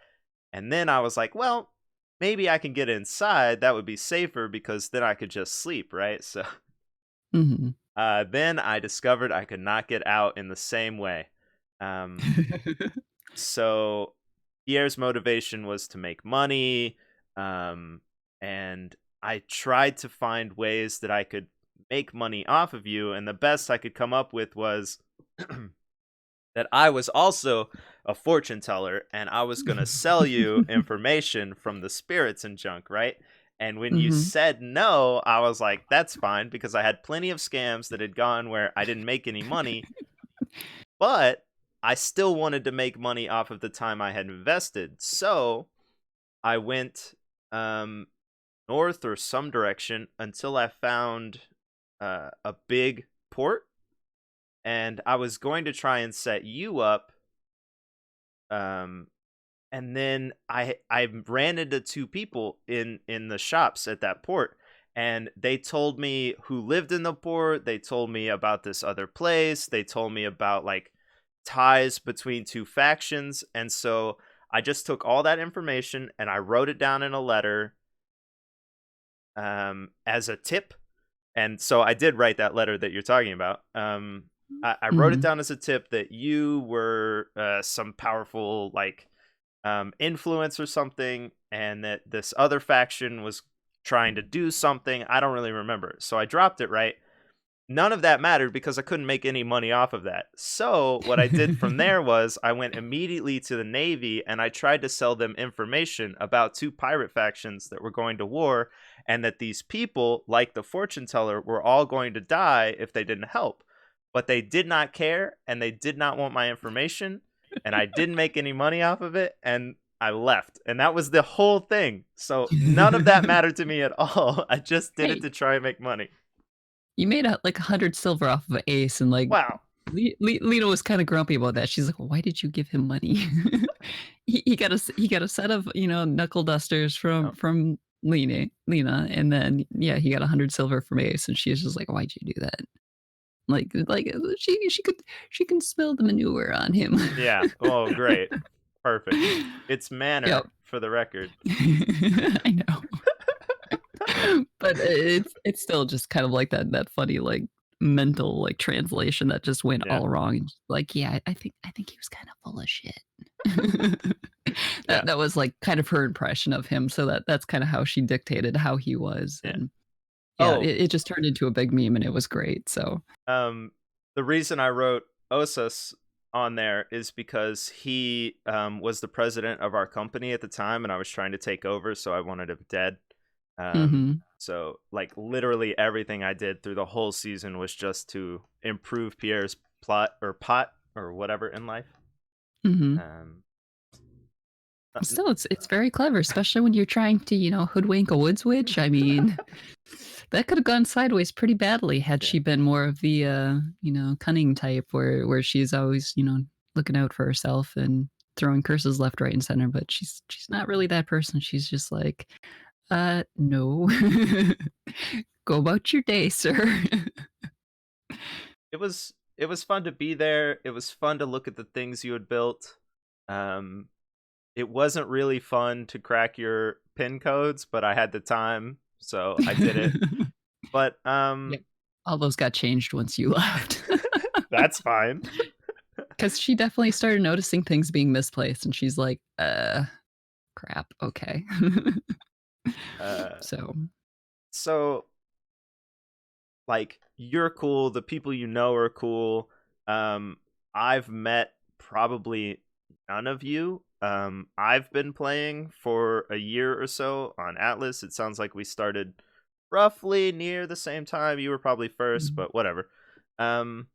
And then I was like, well, maybe I can get inside. That would be safer because then I could just sleep, right? So Mhm. then I discovered I could not get out in the same way. Um, so Pierre's motivation was to make money, um, and I tried to find ways that I could. make money off of you. And the best I could come up with was that I was also a fortune teller and I was going to sell you information from the spirits and junk, right? And when you Mhm. said no, I was like, that's fine because I had plenty of scams that had gone where I didn't make any money, but I still wanted to make money off of the time I had invested. So I went um, north or some direction until I found a big port, and I was going to try and set you up. Um, and then I ran into two people in the shops at that port, and they told me who lived in the port. They told me about this other place. They told me about like ties between two factions, and so I just took all that information and I wrote it down in a letter as a tip. And so I did write that letter that you're talking about. I wrote it Mhm. down as a tip that you were some powerful like influence or something, and that this other faction was trying to do something. I don't really remember. So I dropped it, right? None of that mattered because I couldn't make any money off of that. So what I did from there was I went immediately to the Navy and I tried to sell them information about two pirate factions that were going to war, and that these people, like the fortune teller, were all going to die if they didn't help. But they did not care and they did not want my information, and I didn't make any money off of it, and I left. And that was the whole thing. So none of that mattered to me at all. I just did it Hey, to try and make money. you made a like 100 silver off of an ace, and like Wow. Lena was kind of grumpy about that. She's like, "Why did you give him money?" He got a set of knuckle dusters from Lena, and then yeah, he got 100 silver from Ace, and she's just like, "Why'd you do that?" She can smell the manure on him. Yeah. Oh, great. Perfect. It's Yep. manner for the record. I know. But it's still just kind of like that funny, like, mental, like, translation that just went Yeah. all wrong, and just like, "Yeah, I think he was kinda full of shit." Yeah. That was, like, kind of her impression of him, so that's kinda how she dictated how he was, Yeah. and yeah, Oh, it just turned into a big meme, and it was great, so um, the reason I wrote Osas on there is because he was the president of our company at the time, and I was trying to take over, so I wanted him dead. Mhm, So like literally everything I did through the whole season was just to improve Pierre's plot or pot or whatever in life. mhm. Um, Still, it's very clever, especially when you're trying to, hoodwink a woods witch. I mean, that could have gone sideways pretty badly had yeah. she been more of the, cunning type where she's always, looking out for herself and throwing curses left, right, and center. But she's not really that person. She's just like, no, go about your day, sir. It was fun to be there. It was fun to look at the things you had built. Um, it wasn't really fun to crack your pin codes, but I had the time, so I did it. But Yep. All those got changed once you left. that's fine. Because she definitely started noticing things being misplaced, and she's like, crap, okay. Uh, So so like you're cool. The people you know are cool. Um, I've met probably none of you. I've been playing for a year or so on Atlas. It sounds like we started roughly near the same time. You were probably first, mhm. but whatever. Um,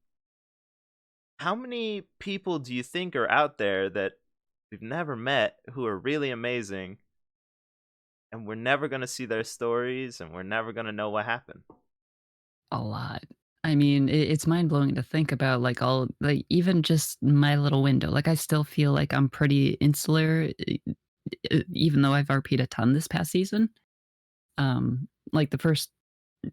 how many people do you think are out there that we've never met who are really amazing, and we're never gonna see their stories, and we're never gonna know what happened? A lot. I mean, it's mind-blowing to think about, like, all like, even just my little window. Like, I still feel like I'm pretty insular, even though I've RP'd a ton this past season. Like, the first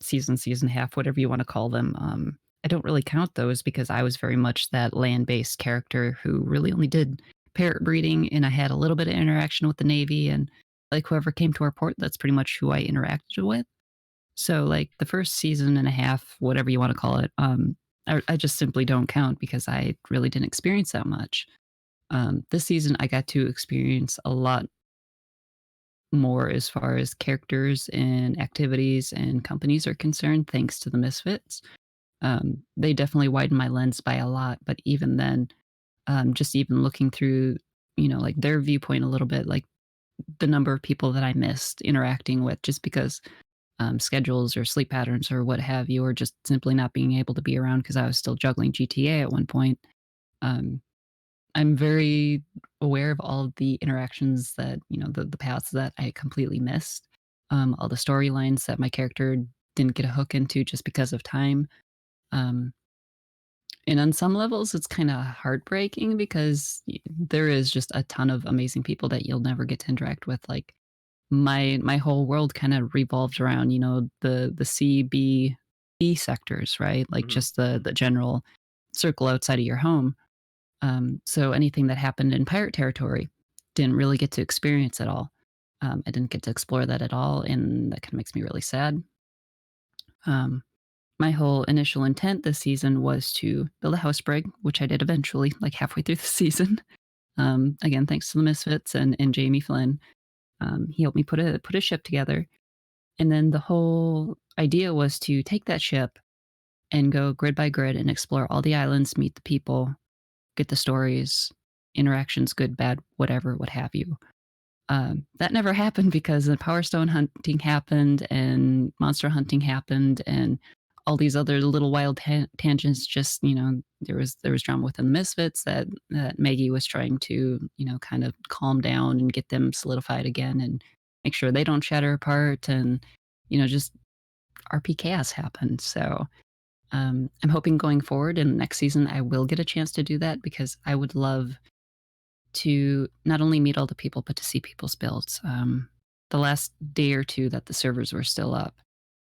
season half, whatever you wanna call them, I don't really count those because I was very much that land-based character who really only did parrot breeding, and I had a little bit of interaction with the Navy, and, like, whoever came to our port, that's pretty much who I interacted with. So, like, the first season and a half, whatever you wanna call it, I just simply don't count because I really didn't experience that much. This season, I got to experience a lot more as far as characters and activities and companies are concerned, thanks to the Misfits. They definitely widened my lens by a lot, but even then, just even looking through, like their viewpoint a little bit, like the number of people that I missed interacting with just because schedules or sleep patterns or what have you, or just simply not being able to be around because I was still juggling GTA at one point. Um, I'm very aware of all of the interactions that, the paths that I completely missed, all the storylines that my character didn't get a hook into just because of time. Um, and on some levels, it's kind of heartbreaking because there is just a ton of amazing people that you'll never get to interact with. Like my whole world kind of revolved around, the C, B, E sectors, right? Like Hmm. just the general circle outside of your home. So anything that happened in pirate territory didn't really get to experience at all. I didn't get to explore that at all, and that kind of makes me really sad. Um, my whole initial intent this season was to build a house brig, which I did eventually, like halfway through the season. Again, thanks to the Misfits and Jamie Flynn. He helped me put a ship together, and then the whole idea was to take that ship and go grid by grid and explore all the islands, meet the people, get the stories, interactions, good, bad, whatever, what have you. That never happened because the Power Stone hunting happened and monster hunting happened and all these other little wild tangents. Just there was drama within the Misfits that Maggie was trying to kind of calm down and get them solidified again and make sure they don't shatter apart and just RP chaos happened. So I'm hoping going forward in the next season I will get a chance to do that because I would love to not only meet all the people, but to see people's builds. The last day or two that the servers were still up,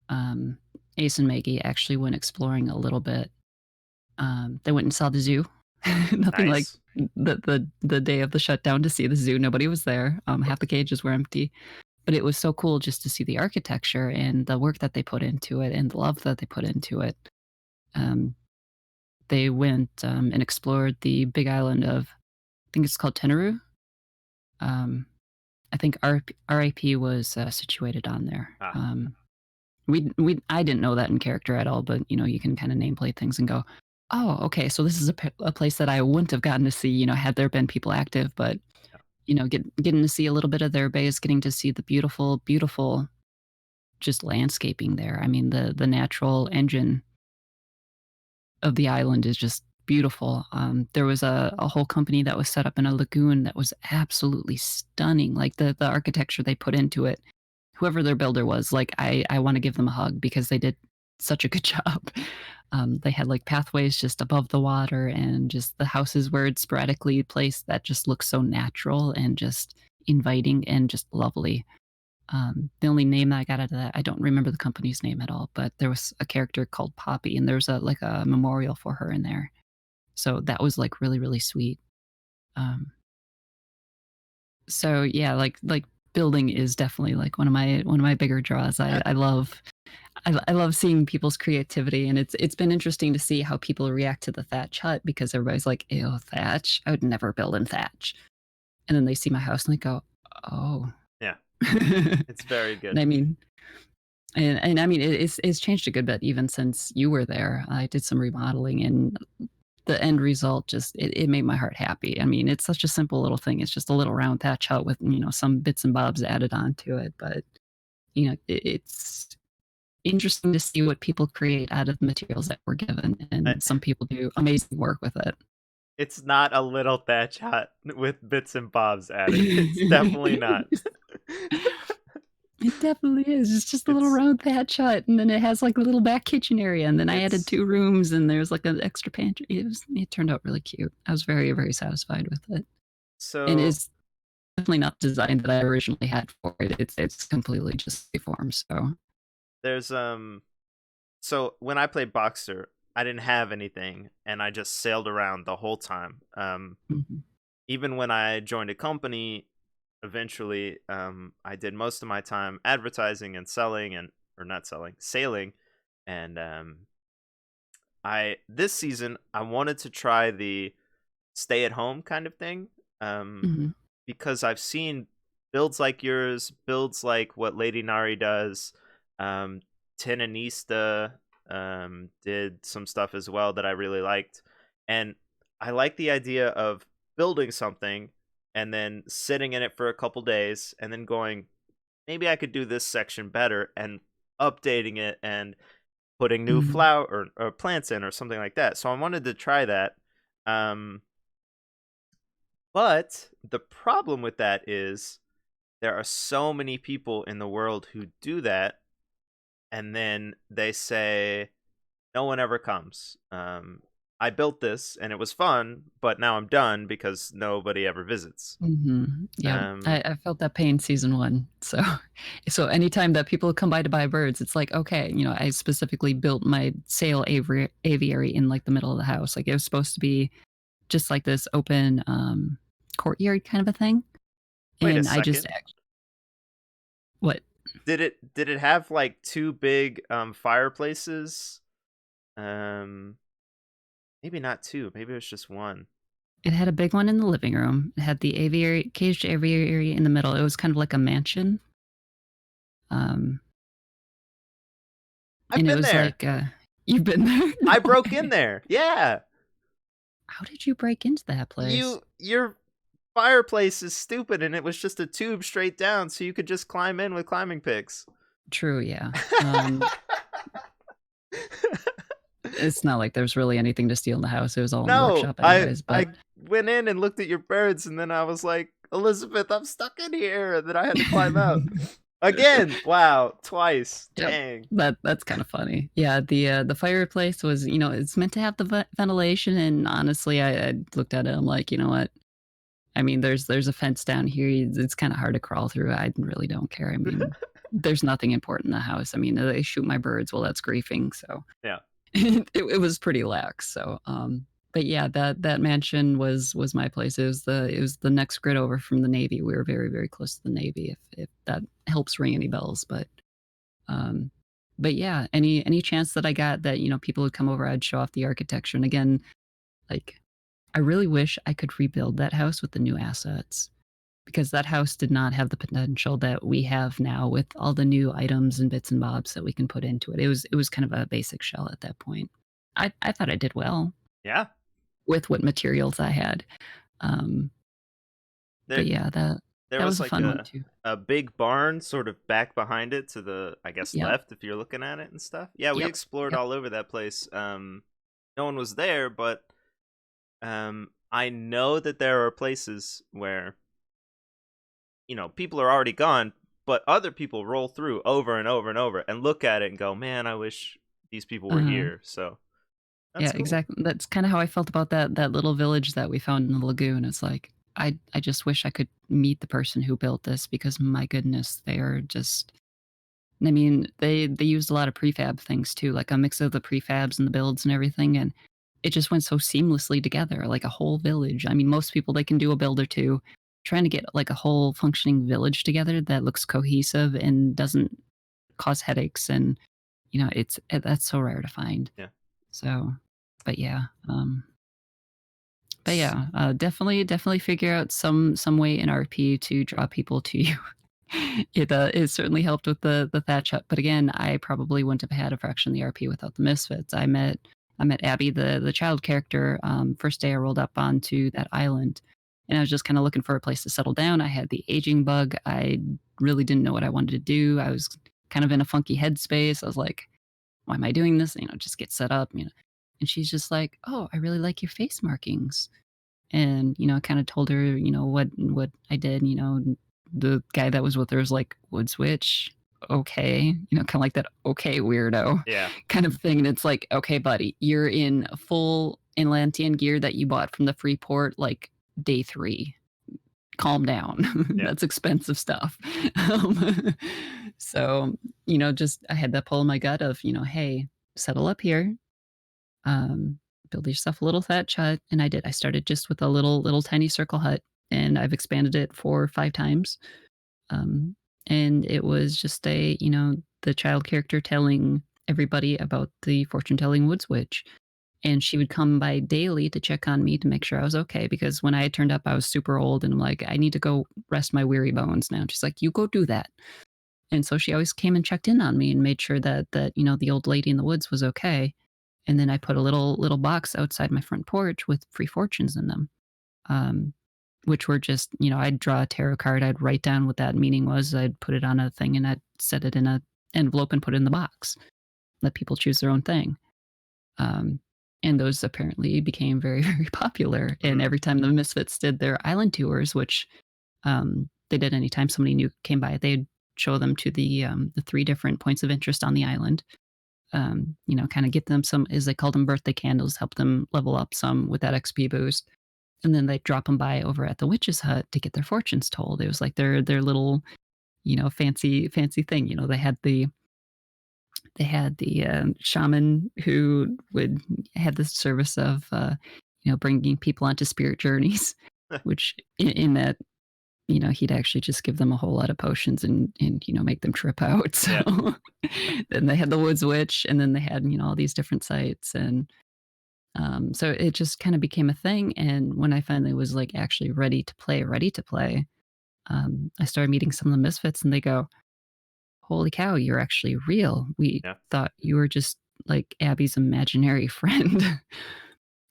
um, Ace and Maggie actually went exploring a little bit. They went and saw the zoo. Nothing like Nice. the day of the shutdown to see the zoo. Nobody was there. Half the cages were empty, but it was so cool just to see the architecture and the work that they put into it and the love that they put into it. Um, they went and explored the big island of, I think it's called Tenaru. Um, I think RIP was, situated on there. Ah, I didn't know that in character at all, but, you can kinda nameplate things and go, "Oh, okay, so this is a place that I wouldn't have gotten to see, had there been people active," but, yeah. getting to see a little bit of their base, getting to see the beautiful, beautiful just landscaping there. I mean, the natural engine of the island is just beautiful. There was a whole company that was set up in a lagoon that was absolutely stunning, like, the architecture they put into it. Whoever their builder was, like, I wanna give them a hug because they did such a good job. They had, like, pathways just above the water and just the houses were sporadically placed that just look so natural and just inviting and just lovely. The only name that I got out of that, I don't remember the company's name at all, but there was a character called Poppy, and there was like, a memorial for her in there. So that was, like, really, really sweet. Um, so yeah, like, building is definitely, like, one of my bigger draws. I love seeing people's creativity, and it's been interesting to see how people react to the thatch hut because everybody's like, "Ew, thatch? I would never build in thatch." And then they see my house and they go, "Oh." Yeah, it's very And good. I mean and I mean, it's changed a good bit even since you were there. I did some remodeling, and the end result just it made my heart happy. I mean, it's such a simple little thing. It's just a little round thatch hut with, some bits and bobs added onto it, but, it's interesting to see what people create out of the materials that we're given, I, and some people do amazing work with it's not a little thatch hut with bits and bobs added. It's definitely it. not. It definitely is. It's just a little it's round thatch hut, and then it has, like, a little back kitchen area, and then I added it's 2 rooms, and there's, like, an extra pantry. It turned out really cute. I was very, very satisfied with it, and so it's definitely not the design that I originally had for it. It's completely just freeform, so there's so when I played Boxer, I didn't have anything and I just sailed around the whole time. mhm, Even when I joined a company, eventually I did most of my time advertising and selling and or not selling, sailing and I this season I wanted to try the stay at home kind of thing. Um mhm, because I've seen builds like yours, builds like what Lady Nari does. Um, Tinanista did some stuff as well that I really liked, and I like the idea of building something and then sitting in it for a couple days and then going, maybe I could do this section better, and updating it and putting new Mhm. flower or plants in or something like that. So I wanted to try that. Um, but the problem with that is there are so many people in the world who do that, and then they say no one ever comes. I built this and it was fun, but now I'm done because nobody ever visits. Mhm. Yep. Um, I felt that pain season 1. So so anytime that people come by to buy birds, it's like, okay, I specifically built my sail aviary in, like, the middle of the house. Like, it was supposed to be just like this open, courtyard kind of a thing, Wait a and I just second. what? Did it have like two big fireplaces? Um, maybe not two. Maybe it was just one. It had a big one in the living room. It had the aviary caged aviary in the middle. It was kind of like a mansion, um, I've and it been was there. like, you've been there? I No broke in way. there. Yeah. How did you break into that place? Your fireplace is stupid and it was just a tube straight down so you could just climb in with climbing picks. True, yeah. It's not like there's really anything to steal in the house. It was all in the No, workshop I anyways, but I went in and looked at your birds and then I was like, "Elizabeth, I'm stuck in here." And then I had to climb out. Again. Wow, twice. Yep. Dang. That's kinda funny. Yeah, the fireplace was it's meant to have the ventilation, and honestly, I looked at it, I'm like, "You know what? I mean, there's a fence down here, it's kinda hard to crawl through, I really don't care." I mean, there's nothing important in the house. I mean, they shoot my birds, well, that's griefing, so Yeah. it was pretty lax, so, but yeah, that mansion was my place. It was the next grid over from the Navy. We were very, very close to the Navy, if that helps ring any bells, um, but yeah, any chance that I got that, people would come over, I'd show off the architecture, and again, like, I really wish I could rebuild that house with the new assets, because that house did not have the potential that we have now with all the new items and bits and bobs that we can put into it. It was kind of a basic shell at that point. I thought I did well Yeah. with what materials I had. Um, but There yeah, that there that was was a like fun one too. a big barn sort of back behind it to the, I guess, Yep, left if you're looking at it and stuff. Yeah, we yep, explored yep. all over that place. No one was there, but I know that there are places where, people are already gone, but other people roll through over and over and over and look at it and go, "Man, I wish these people were Uh-huh. here." So, Yeah, that's cool. exactly. That's kinda how I felt about that little village that we found in the lagoon. It's like, I just wish I could meet the person who built this because my goodness, they are just I mean, they used a lot of prefab things too, like a mix of the prefabs and the builds and everything, and it just went so seamlessly together, like a whole village. I mean, most people, they can do a build or 2. Trying to get, like, a whole functioning village together that looks cohesive and doesn't cause headaches and, that's so rare to find. Yeah. So, but yeah, S- definitely figure out some way in RP to draw people to you. It certainly helped with the thatch hut, but again, I probably wouldn't have had a fraction of the RP without the misfits. I met Abby, the child character, first day I rolled up onto that island, and I was just kinda looking for a place to settle down. I had the aging bug. I really didn't know what I wanted to do. I was kind of in a funky headspace. I was like, "Why am I doing this?" Just get set up. And she's just like, "Oh, I really like your face markings." And, I kinda told her, what I did. The guy that was with her was like, "Wood switch? Okay." Kinda like that, "Okay, weirdo," yeah. kind of thing, and it's like, "Okay, buddy, you're in full Atlantean gear that you bought from the Freeport, like, day 3. Calm down. Yeah. That's expensive stuff." Um, so, just I had that pull in my gut of, "Hey, settle up here. Um, build yourself a little thatch hut," and I did. I started just with a little tiny circle hut, and I've expanded it 4 or 5 times. Um, and it was just the child character telling everybody about the fortune telling woods witch. and she would come by daily to check on me to make sure I was okay, because when I had turned up, I was super old, and I'm like, "I need to go rest my weary bones now." And she's like, "You go do that." And so she always came and checked in on me and made sure that the old lady in the woods was okay. And then I put a little box outside my front porch with free fortunes in them, um, which were just, I'd draw a tarot card, I'd write down what that meaning was, I'd put it on a thing, and I'd set it in a envelope and put it in the box. Let people choose their own thing. Um, and those apparently became very, very popular. And Mm, every time the Misfits did their island tours, which they did anytime somebody new came by, they'd show them to the three different points of interest on the island. Kind of get them some, as they called them, birthday candles, help them level up some with that XP boost. And then they'd drop them by over at the witch's hut to get their fortunes told. It was like their little, fancy thing. They had the shaman who would had the service of bringing people onto spirit journeys, which in that he'd actually just give them a whole lot of potions and make them trip out. So yeah. then they had the woods witch, and then they had all these different sites, and so it just kind of became a thing. And when I finally was like actually ready to play, I started meeting some of the misfits, and they go, "Holy cow, you're actually real. We Yeah. thought you were just like Abby's imaginary friend."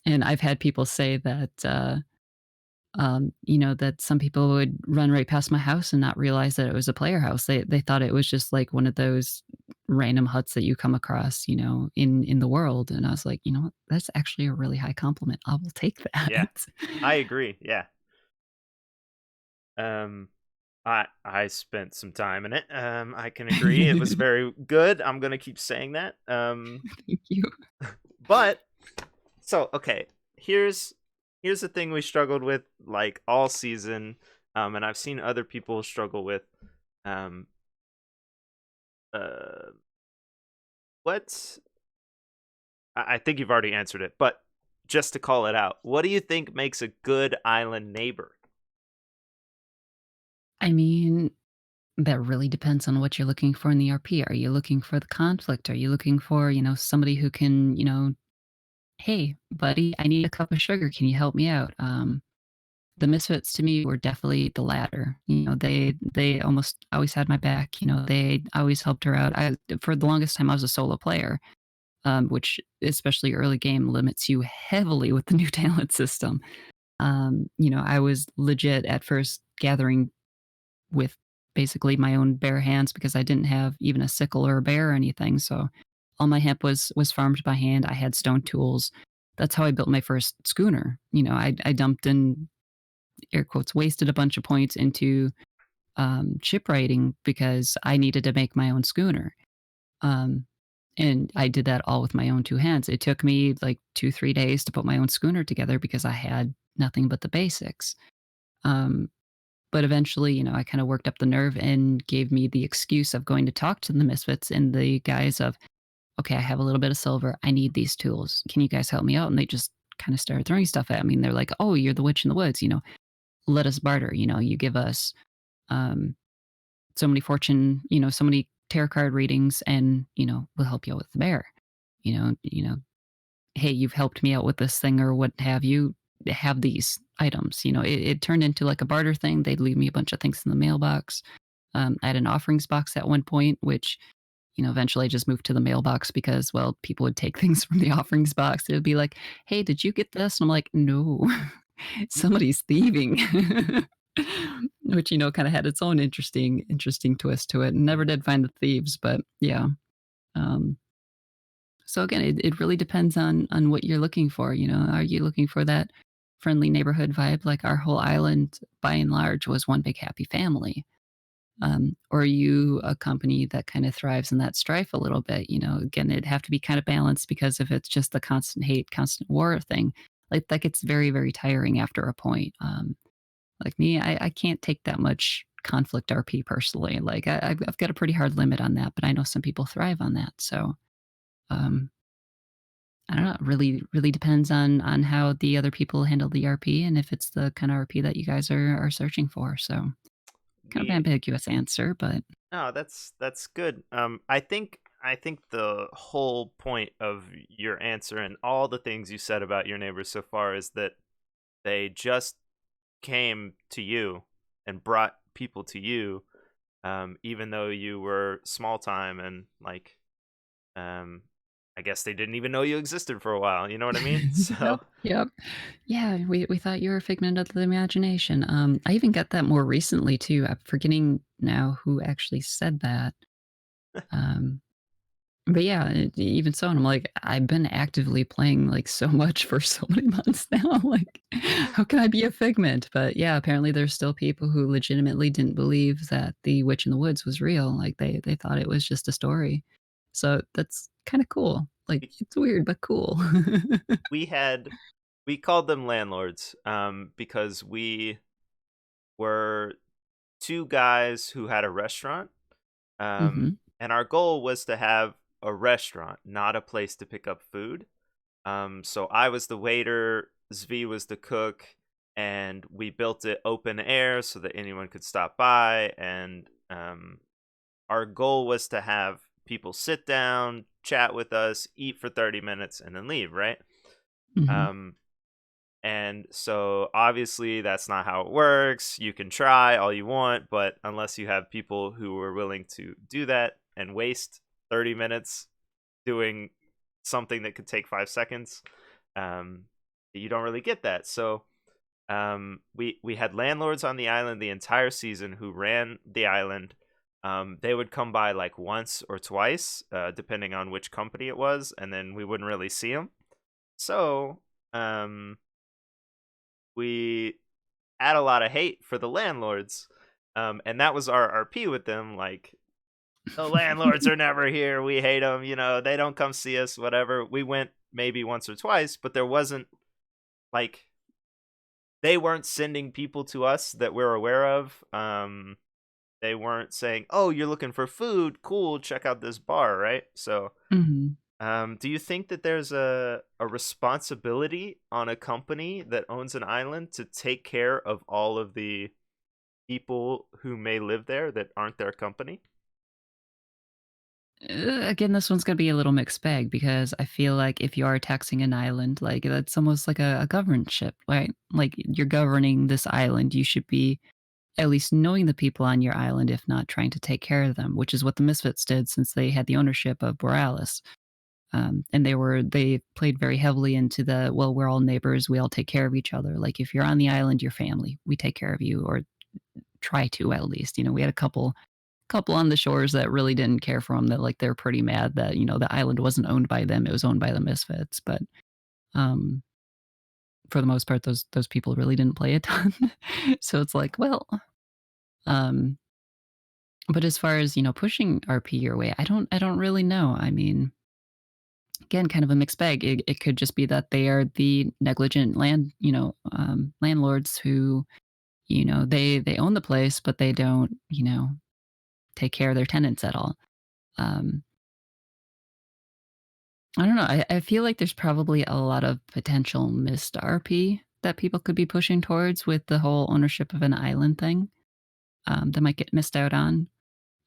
And I've had people say that. That some people would run right past my house and not realize that it was a player house. They thought it was just like one of those random huts that you come across, in the world. And I was like, you know what? That's actually a really high compliment. I will take that. Yeah. I agree. Yeah. Um, I spent some time in it. I can agree. It was very good. I'm gonna keep saying that. Thank you. But so okay, here's here's the thing we struggled with like all season, and I've seen other people struggle with. Um, uh, what I think you've already answered it, but just to call it out, what do you think makes a good island neighbor? I mean, that really depends on what you're looking for in the RP. Are you looking for the conflict? Are you looking for, somebody who can, hey, buddy, I need a cup of sugar. Can you help me out? The misfits to me were definitely the latter. They almost always had my back. They always helped her out. I For the longest time I was a solo player, which especially early game limits you heavily with the new talent system. I was legit at first gathering with basically my own bare hands because I didn't have even a sickle or a bear or anything. So all my hemp was farmed by hand. I had stone tools. That's how I built my first schooner. I dumped in air quotes wasted a bunch of points into shipwriting because I needed to make my own schooner. Um, and I did that all with my own two hands. It took me like 2, 3 days to put my own schooner together because I had nothing but the basics. Um, but eventually, I kind of worked up the nerve and gave me the excuse of going to talk to the misfits in the guise of, okay, I have a little bit of silver. I need these tools. Can you guys help me out? And they just kind of started throwing stuff at me. And they're like, oh, you're the witch in the woods. Let us barter. You give us um, so many so many tarot card readings, and we'll help you out with the bear. Hey, you've helped me out with this thing or what have you. Have these items. It turned into like a barter thing. They'd leave me a bunch of things in the mailbox. I had an offerings box at one point, which eventually I just moved to the mailbox because, well, people would take things from the offerings box. It would be like, "Hey, did you get this?" And I'm like, "No, somebody's thieving." Which, kinda had its own interesting twist to it, and never did find the thieves, but yeah. Um, so again, it really depends on what you're looking for. Are you looking for that friendly neighborhood vibe? Like, our whole island, by and large, was one big happy family. Or are you a company that kind of thrives in that strife a little bit? Again, it'd have to be kind of balanced, because if it's just the constant hate, constant war thing, like that gets very, very tiring after a point. Like me, I can't take that much conflict RP personally. Like I've got a pretty hard limit on that, but I know some people thrive on that. So um, I don't know. It really depends on how the other people handle the RP, and if it's the kind of RP that you guys are searching for. So kind of We ambiguous answer, but No, that's good. I think I think the whole point of your answer and all the things you said about your neighbors so far is that they just came to you and brought people to you, even though you were small time and like, um, I guess they didn't even know you existed for a while. You know what I mean? So Yep, yep. Yeah, we thought you were a figment of the imagination. I even got that more recently too. I'm forgetting now who actually said that. Um, but yeah, even so, and I'm like, I've been actively playing like so much for so many months now. Like, how can I be a figment? But yeah, apparently there's still people who legitimately didn't believe that the witch in the woods was real. Like they thought it was just a story. So that's kind of cool. Like we it's weird but cool. we had we called them landlords, because we were two guys who had a restaurant, Hmm. and our goal was to have a restaurant, not a place to pick up food. So I was the waiter, Zvi was the cook, and we built it open air so that anyone could stop by. And our goal was to have people sit down, chat with us, eat for 30 minutes, and then leave, right? Hmm. Um, and so obviously that's not how it works. You can try all you want, but unless you have people who are willing to do that and waste 30 minutes doing something that could take 5 seconds, um, you don't really get that. So we had landlords on the island the entire season who ran the island. They would come by like once or twice, depending on which company it was, and then we wouldn't really see them. So um, we had a lot of hate for the landlords, and that was our RP with them. Like, the landlords are never here. We hate them. You know, they don't come see us. Whatever. We went maybe once or twice, but there wasn't like they weren't sending people to us that we're aware of. They weren't saying, "Oh, you're looking for food? Cool, check out this bar." Right. So, Hmm. do you think that there's a responsibility on a company that owns an island to take care of all of the people who may live there that aren't their company? Again, this one's gonna be a little mixed bag because I feel like if you are taxing an island, like that's almost like a governmentship, right? Like you're governing this island, you should be at least knowing the people on your island, if not trying to take care of them, which is what the Misfits did since they had the ownership of Borealis. And they played very heavily into the well, we're all neighbors, we all take care of each other. Like if you're on the island, you're family, we take care of you, or try to at least. You know, we had a couple on the shores that really didn't care for them. That like they're pretty mad that the island wasn't owned by them; it was owned by the Misfits. But um, for the most part, those people really didn't play a ton. So it's like, well, um, but as far as pushing RP your way, I don't really know. I mean, again, kind of a mixed bag. It could just be that they are the negligent landlords who they own the place, but they don't take care of their tenants at all. Um, I don't know. I feel like there's probably a lot of potential missed RP that people could be pushing towards with the whole ownership of an island thing, that might get missed out on.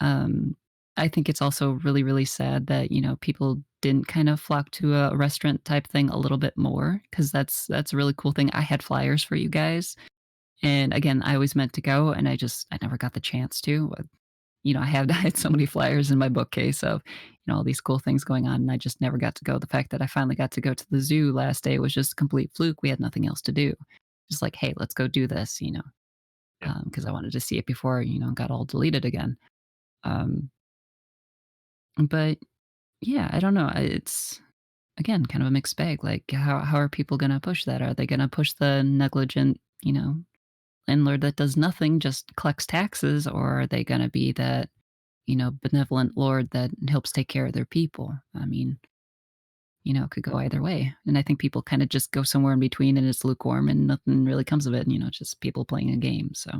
Um, I think it's also really, really sad that, people didn't kind of flock to a restaurant type thing a little bit more because that's a really cool thing. I had flyers for you guys. And again, I always meant to go and I never got the chance to. I had so many flyers in my bookcase of, all these cool things going on, and I just never got to go. The fact that I finally got to go to the zoo last day was just a complete fluke. We had nothing else to do. Just like, hey, let's go do this, Yeah. because I wanted to see it before, it got all deleted again. Um, but yeah, I don't know. It's again kind of a mixed bag. Like, how are people going to push that? Are they going to push the negligent, landlord that does nothing, just collects taxes, or are they going to be that benevolent lord that helps take care of their people? I mean, it could go either way. And I think people kind of just go somewhere in between and it's lukewarm and nothing really comes of it. It's just people playing a game. So,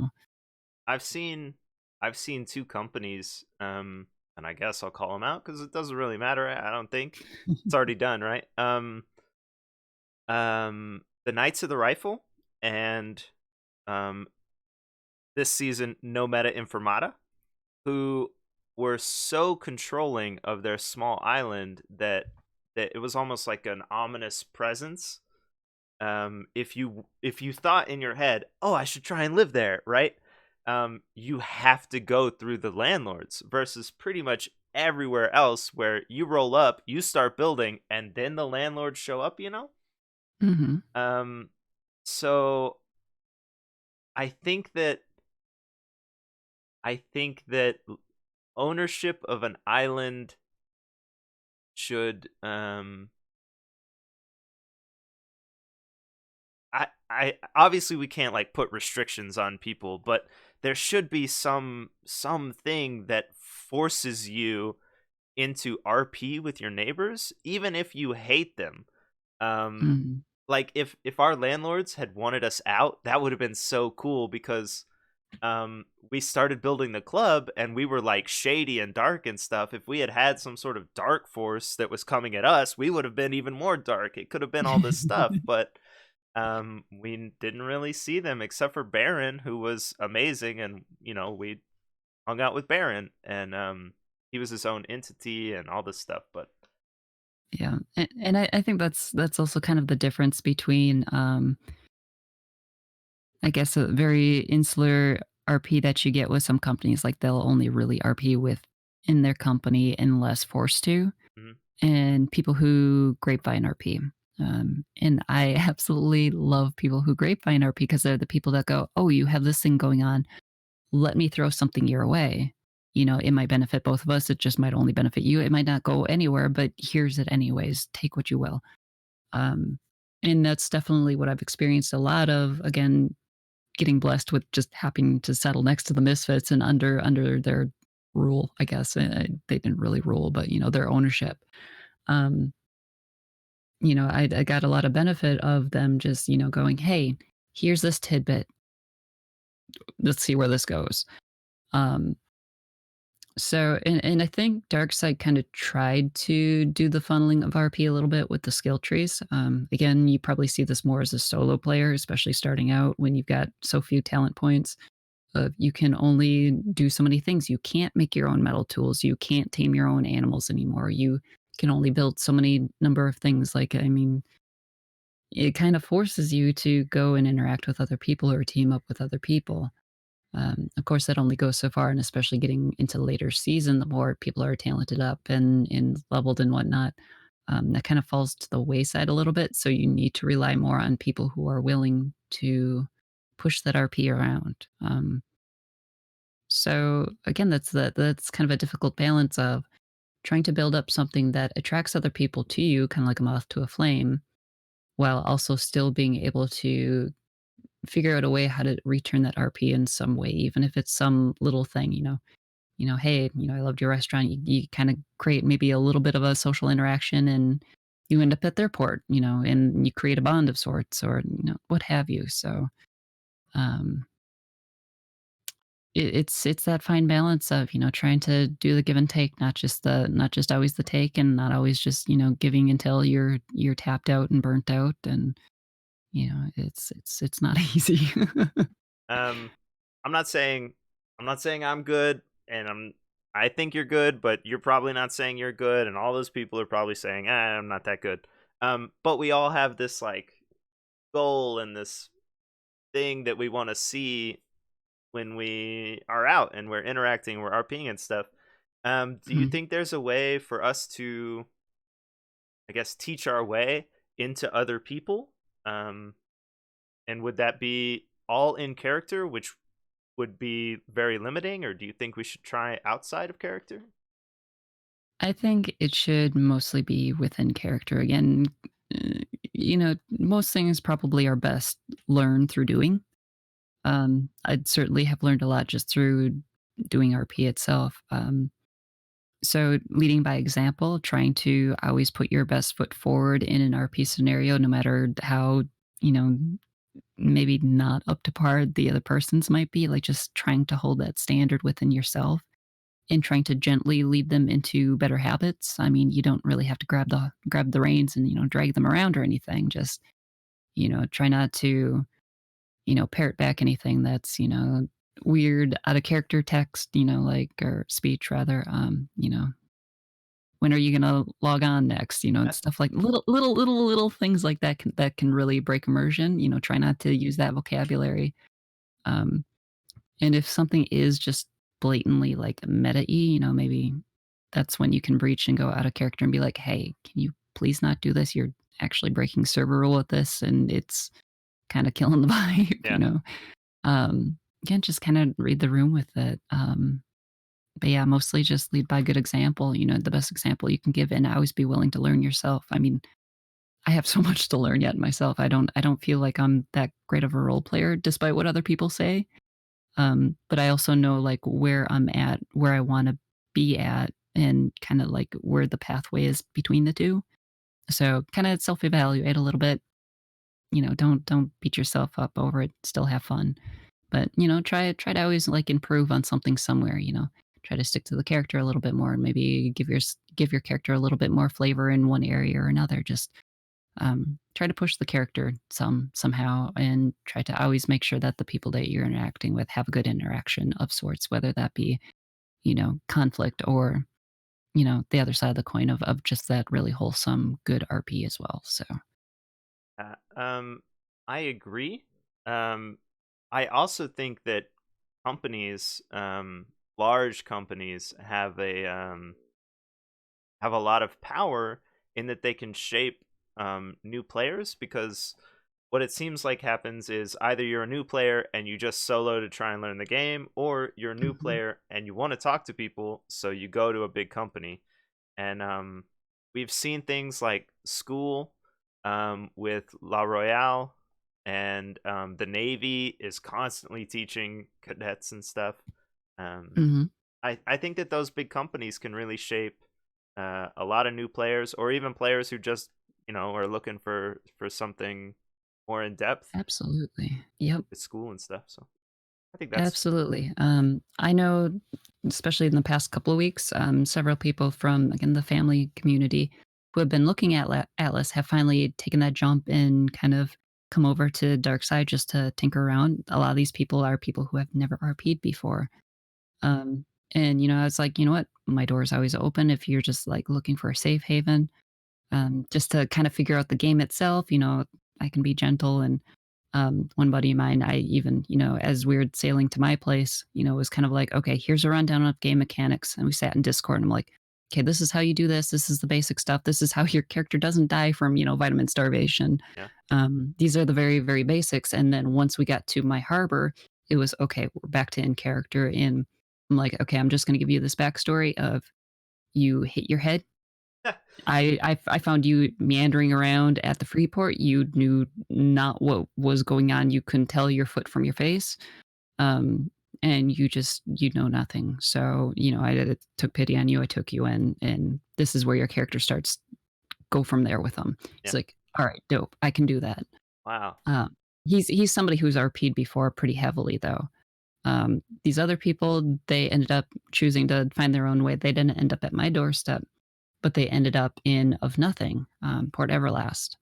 I've seen I've seen two companies, and I guess I'll call them out because it doesn't really matter. I don't think it's already done, right? The Knights of the Rifle and um, this season No Meta Informata, who were so controlling of their small island that it was almost like an ominous presence. If you thought in your head, "Oh, I should try and live there," right? You have to go through the landlords versus pretty much everywhere else where you roll up, you start building, and then the landlords show up, you know? Mhm. Um, so I think that ownership of an island should I obviously we can't like put restrictions on people, but there should be something that forces you into RP with your neighbors, even if you hate them. Um, Mhm. like if our landlords had wanted us out, that would have been so cool because we started building the club and we were like shady and dark and stuff. If we had had some sort of dark force that was coming at us, we would have been even more dark. It could have been all this stuff, but we didn't really see them except for Baron, who was amazing, and we hung out with Baron, and he was his own entity and all this stuff. But Yeah, and I think that's also kind of the difference between, I guess, a very insular RP that you get with some companies, like, they'll only really RP with in their company unless forced to, mhm. and people who grapevine RP. And I absolutely love people who grapevine RP because they're the people that go, "Oh, you have this thing going on. Let me throw something your way." It might benefit both of us. It just might only benefit you. It might not go anywhere, but here's it anyways. Take what you will. Um, and that's definitely what I've experienced a lot of. Again, getting blessed with just happening to settle next to the Misfits and under their rule, I guess. They didn't really rule, but their ownership. Um, I got a lot of benefit of them just going, "Hey, here's this tidbit. Let's see where this goes." Um, and I think Darkseid kind of tried to do the funneling of RP a little bit with the skill trees. Again, you probably see this more as a solo player, especially starting out when you've got so few talent points. You can only do so many things. You can't make your own metal tools. You can't tame your own animals anymore. You can only build so many number of things. Like, I mean, it kind of forces you to go and interact with other people or team up with other people. Of course, that only goes so far, and especially getting into later season, the more people are talented up and leveled and whatnot, that kind of falls to the wayside a little bit. So you need to rely more on people who are willing to push that RP around. So again, that's kind of a difficult balance of trying to build up something that attracts other people to you, kind of like a moth to a flame, while also still being able to figure out a way how to return that RP in some way, even if it's some little thing, hey, I loved your restaurant. You kind of create maybe a little bit of a social interaction and you end up at their port, and you create a bond of sorts or, what have you. So, um, it's that fine balance of, trying to do the give and take, not just always the take and not always just, giving until you're tapped out and burnt out. And, it's not easy. um, I'm not saying I'm good, and I think you're good, but you're probably not saying you're good, and all those people are probably saying, I'm not that good. But we all have this like goal and this thing that we want to see when we are out and we're interacting, we're RPing and stuff. Do you Mhm. think there's a way for us to, I guess, teach our way into other people? Um, and would that be all in character, which would be very limiting, or do you think we should try outside of character? I think it should mostly be within character. Again, uh, most things probably are best learned through doing. I'd certainly have learned a lot just through doing RP itself. So leading by example, trying to always put your best foot forward in an RP scenario, no matter how, you know, maybe not up to par the other person's might be, like just trying to hold that standard within yourself and trying to gently lead them into better habits. I mean, you don't really have to grab the reins and, drag them around or anything. Just, try not to, parrot back anything that's, weird out of character text, like or speech rather, when are you gonna log on next, and stuff like little things like that can really break immersion, try not to use that vocabulary. Um, and if something is just blatantly like meta-y, maybe that's when you can breach and go out of character and be like, "Hey, can you please not do this? You're actually breaking server rule with this, and it's kinda killing the vibe," Yeah. Again, just kinda read the room with it, but yeah, mostly just lead by good example, the best example you can give and always be willing to learn yourself. I mean, I have so much to learn yet myself. I don't feel like I'm that great of a role player despite what other people say, but I also know, like, where I'm at, where I wanna be at, and kinda, like, where the pathway is between the 2. So, kinda self-evaluate a little bit, don't beat yourself up over it, still have fun. But, try to always, like, improve on something somewhere, Try to stick to the character a little bit more and maybe give your character a little bit more flavor in one area or another. Just, try to push the character somehow and try to always make sure that the people that you're interacting with have a good interaction of sorts, whether that be, conflict or, the other side of the coin of just that really wholesome, good RP as well, so Uh, um, I agree. Um, I also think that companies, large companies, have a lot of power in that they can shape new players, because what it seems like happens is either you're a new player and you just solo to try and learn the game, or you're a new Mhm, player and you want to talk to people, so you go to a big company. And we've seen things like school, with La Royale, and the Navy is constantly teaching cadets and stuff. Um, mhm. I think that those big companies can really shape a lot of new players, or even players who just are looking for something more in depth Absolutely. Yep. at school and stuff. So I think that's Absolutely. I know, especially in the past couple of weeks, several people from, again, the family community who have been looking at Atlas have finally taken that jump and kind of come over to Darkside just to tinker around. A lot of these people are people who have never RP'd before. Um, and, I was like, you know what? My door is always open if you're just like looking for a safe haven, just to kind of figure out the game itself. I can be gentle and one buddy of mine, I even, as we were sailing to my place, was kind of like, okay, here's a rundown of game mechanics. And we sat in Discord and I'm like, okay, this is how you do this. This is the basic stuff. This is how your character doesn't die from, vitamin starvation. yeah. These are the very, very basics. And then once we got to my harbor, it was okay, we're back to in character. And I'm like, okay, I'm just going to give you this backstory of you hit your head. I found you meandering around at the free port. You knew not what was going on. You couldn't tell your foot from your face. Um, and you know nothing. So, I took pity on you. I took you in, and this is where your character starts. Go from there with him. He's Yeah. like, all right, dope. I can do that. Wow. He's somebody who's RP'd before pretty heavily though. These other people, they ended up choosing to find their own way. They didn't end up at my doorstep, but they ended up in Of Nothing, Port Everlast,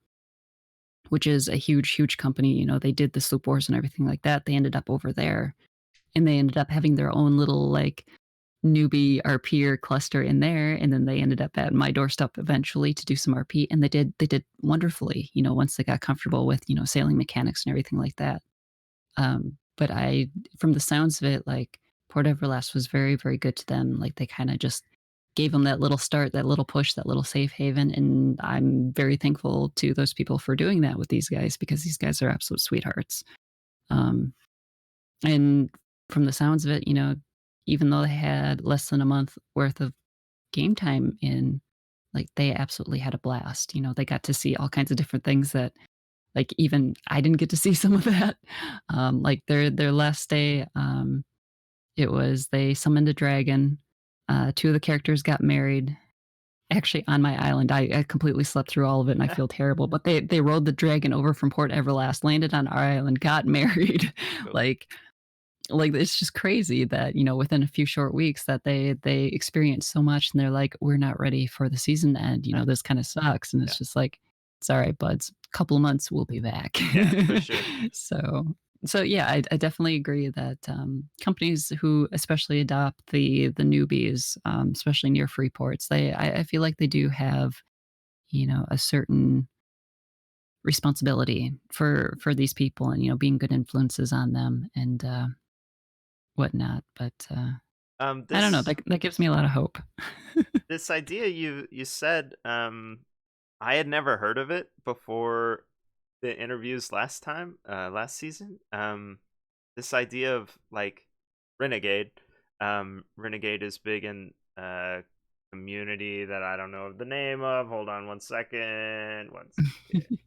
which is a huge, huge company. They did the Sloop Wars and everything like that. They ended up over there, and they ended up having their own little like newbie RPer cluster in there, and then they ended up at my doorstep eventually to do some RP, and they did wonderfully. Once they got comfortable with sailing mechanics and everything like that. But from the sounds of it, like Port Everlast was very, very good to them. Like they kind of just gave them that little start, that little push, that little safe haven. And I'm very thankful to those people for doing that with these guys because these guys are absolute sweethearts. Um, and from the sounds of it, even though they had less than a month worth of game time in, like they absolutely had a blast. They got to see all kinds of different things that like, even I didn't get to see some of that. Like, their last day, it was they summoned a dragon, 2 of the characters got married. Actually, on my island, I completely slept through all of it, and I feel terrible, but they rode the dragon over from Port Everlast, landed on our island, got married. Cool. Like it's just crazy that, within a few short weeks that they experienced so much, and they're like, "We're not ready for the season to end, this kinda sucks," and Yeah. it's just like, "It's alright, buds. Couple of months, we'll be back." Yeah, for sure. So, So yeah, I definitely agree that companies who especially adopt the newbies, especially near free ports, I feel like they do have a certain responsibility for these people and being good influences on them and whatnot. But I don't know. This That gives me a lot of hope. this idea you said, I had never heard of it before the interviews last time, last season. This idea of like renegade. Renegade is big in community that I don't know the name of. Hold on one second. One second.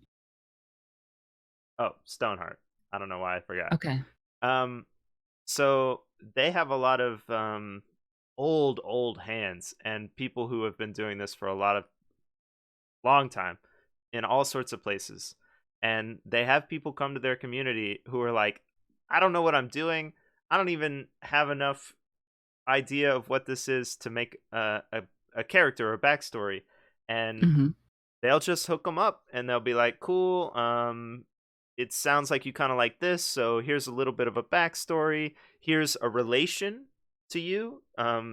Oh, Stoneheart. I don't know why I forgot. Okay. Um, so they have a lot of old hands and people who have been doing this for a lot of long time in all sorts of places. And they have people come to their community who are like, I don't know what I'm doing. I don't even have enough idea of what this is to make a character or a backstory. And Hmm. they'll just hook them up and they'll be like, cool, it sounds like you kind of like this, so here's a little bit of a backstory. Here's a relation to you,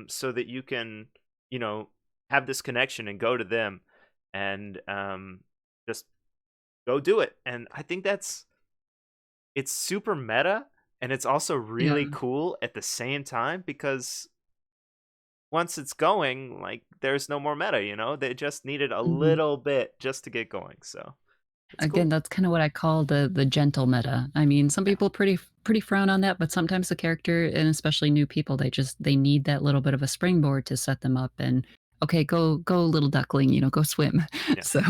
so that you can, you know, have this connection and go to them and just go do it. And I think it's super meta and it's also Yeah. really cool at the same time because once it's going, like there's no more meta, They just needed a Hmm. little bit just to get going. So it's Again, cool. that's kind of what I call the gentle meta. I mean, some Yeah. people pretty frown on that, but sometimes the character and especially new people, they need that little bit of a springboard to set them up and okay, go little duckling, go swim. Yeah. So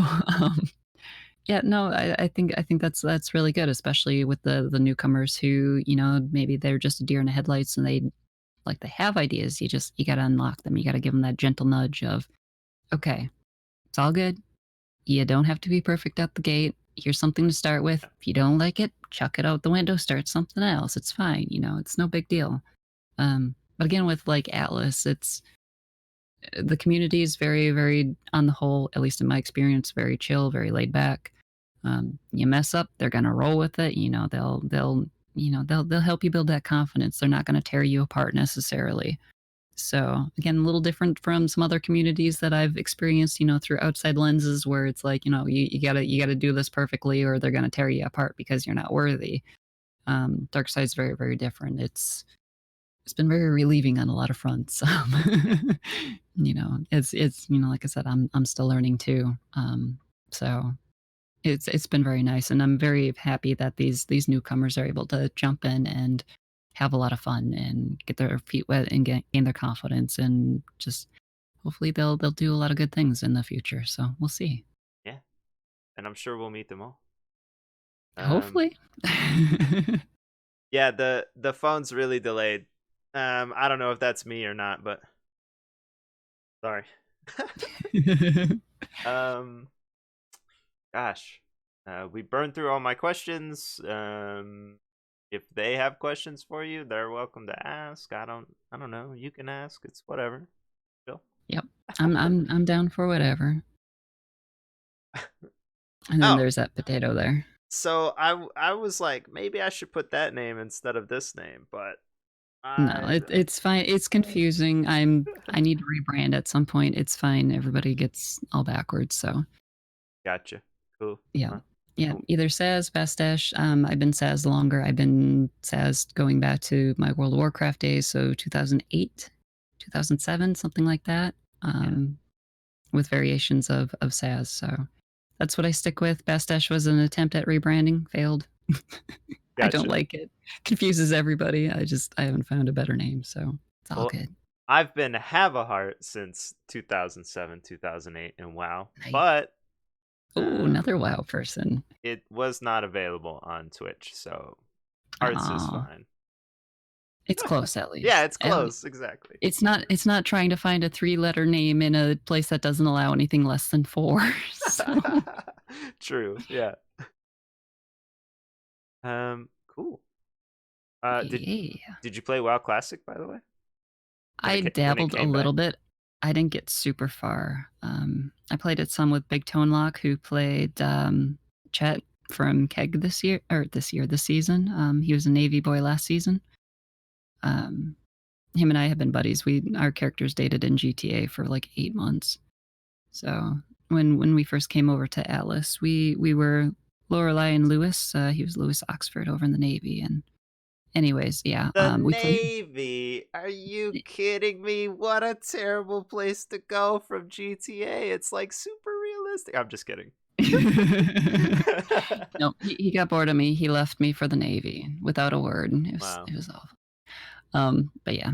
yeah, no, I think that's really good, especially with the newcomers who maybe they're just a deer in the headlights and they have ideas. You got to unlock them. You got to give them that gentle nudge of okay, it's all good. You don't have to be perfect out the gate. Here's something to start with. If you don't like it, chuck it out the window, start something else. It's fine, it's no big deal. But again, with like Atlas, it's the community is very, very, on the whole, at least in my experience, very chill, very laid back. You mess up, they're gonna roll with it. They'll help you build that confidence. They're not gonna tear you apart necessarily. So again, a little different from some other communities that I've experienced, through outside lenses where it's like, you gotta do this perfectly or they're gonna tear you apart because you're not worthy. Dark Side's very, very different. It's been very relieving on a lot of fronts. It's like I said, I'm still learning too. So it's been very nice, and I'm very happy that these newcomers are able to jump in and have a lot of fun and get their feet wet and gain their confidence, and just hopefully they'll do a lot of good things in the future. So we'll see. Yeah. And I'm sure we'll meet them all. Um, Hopefully. yeah, the phone's really delayed. I don't know if that's me or not, but sorry. um, gosh, we burned through all my questions. If they have questions for you, they're welcome to ask. I don't know. You can ask. It's whatever. Chill. Yep. I'm down for whatever. And then Oh, there's that potato there. so I was like, maybe I should put that name instead of this name, but No, I it's fine. It's confusing. I need to rebrand at some point. It's fine. Everybody gets all backwards. So gotcha. Cool. yeah. Huh, Yeah. cool. Either Saz, Bastash. I've been Saz longer. I've been Saz going back to my World of Warcraft days, so 2008, 2007, something like that. Yeah. With variations of Saz. So that's what I stick with. Bastash was an attempt at rebranding, failed. I don't Gotcha. like it. Confuses everybody. I haven't found a better name, so it's all Well, good. I've been Have a Heart since 2007, 2008, and WoW, Nice. but Oh, um, another WoW person. it was not available on Twitch, so Hearts is Aw. fine. It's close at Yeah, least. it's close. Exactly. It's not trying to find a three-letter name in a place that doesn't allow anything less than 4. So, True. Yeah. Cool. Did yeah. did you play WoW Classic by the way? I When it dabbled a came back? little bit. I didn't get super far. I played it some with Big Tone Lock, who played, Chet. from Keg this season. He was a Navy boy last season. Um, him and I have been buddies. Our characters dated in GTA for like 8 months. So when we first came over to Atlas, we were Lorelei and Lewis. He was Lewis Oxford over in the Navy. And anyways, yeah, The we played. Navy. Are you kidding me? What a terrible place to go from GTA. It's like super realistic. I'm just kidding. No, he got bored of me. He left me for the Navy without a word. Wow. It was awful. But yeah,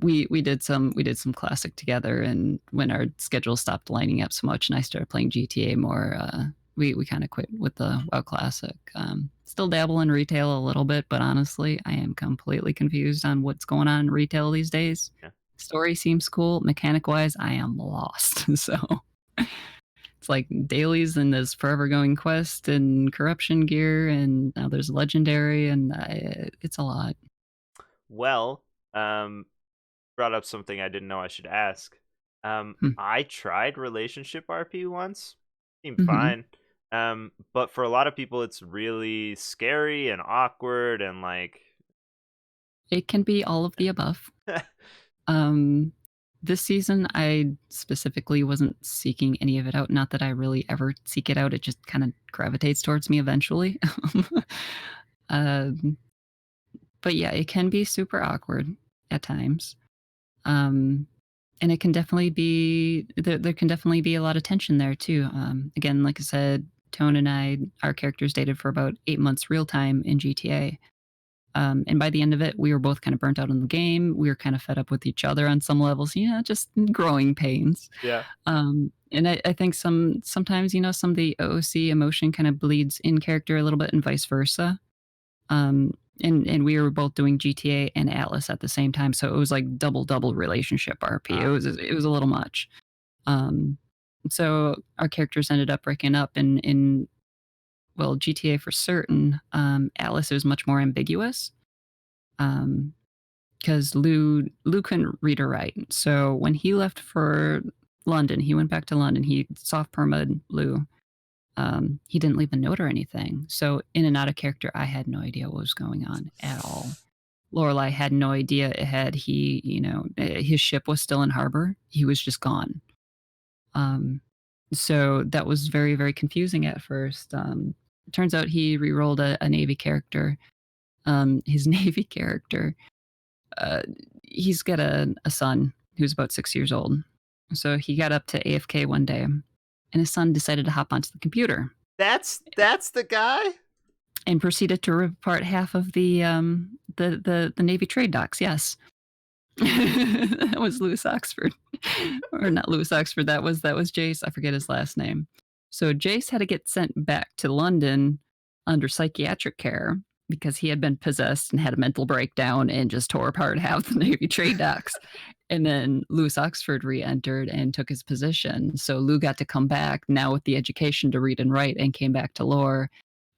we did some classic together, and when our schedule stopped lining up so much, and I started playing GTA more, we kind of quit with the WoW Classic. Still dabble in retail a little bit, but honestly, I am completely confused on what's going on in retail these days. Yeah. Story seems cool, mechanic wise, I am lost. So it's like dailies and this forever going quest and corruption gear, and now there's legendary, and it's a lot. Well, um, brought up something I didn't know I should ask. Hmm. I tried relationship RP once. Seemed Mhm. fine. But for a lot of people, it's really scary and awkward and like, It can be all of the above. Um, this season, I specifically wasn't seeking any of it out. Not that I really ever seek it out. It just kind of gravitates towards me eventually. um, but yeah, it can be super awkward at times. Um, and it can definitely be there can definitely be a lot of tension there too. Again, like I said, Tone and I, our characters dated for about 8 months real time in GTA. And by the end of it, we were both kind of burnt out on the game. We were kind of fed up with each other on some levels, just growing pains. yeah, And I think sometimes, some of the OOC emotion kind of bleeds in character a little bit and vice versa. And we were both doing GTA and Atlas at the same time. So it was like double relationship RP. uh, It was a little much. Um, so our characters ended up breaking up in well, GTA for certain. Atlas is much more ambiguous. Um, because Lou couldn't read or write. So when he left for London, he went back to London. He soft permed Lou. He didn't leave a note or anything. So in and out of character, I had no idea what was going on at all. Lorelai had no idea it had his ship was still in harbor. He was just gone. Um, so that was very, very confusing at first. Turns out he re-rolled a Navy character. His Navy character uh, he's got a son who's about 6 years old. So he got up to AFK one day, and his son decided to hop onto the computer that's the guy. and proceeded to rip apart half of the Navy trade docks. Yes, that was Lewis Oxford, or not Lewis Oxford. That was Jace. I forget his last name. So Jace had to get sent back to London under psychiatric care because he had been possessed and had a mental breakdown and just tore apart half the Navy trade docks. And then Lewis Oxford re-entered and took his position. So Lou got to come back now with the education to read and write and came back to lore.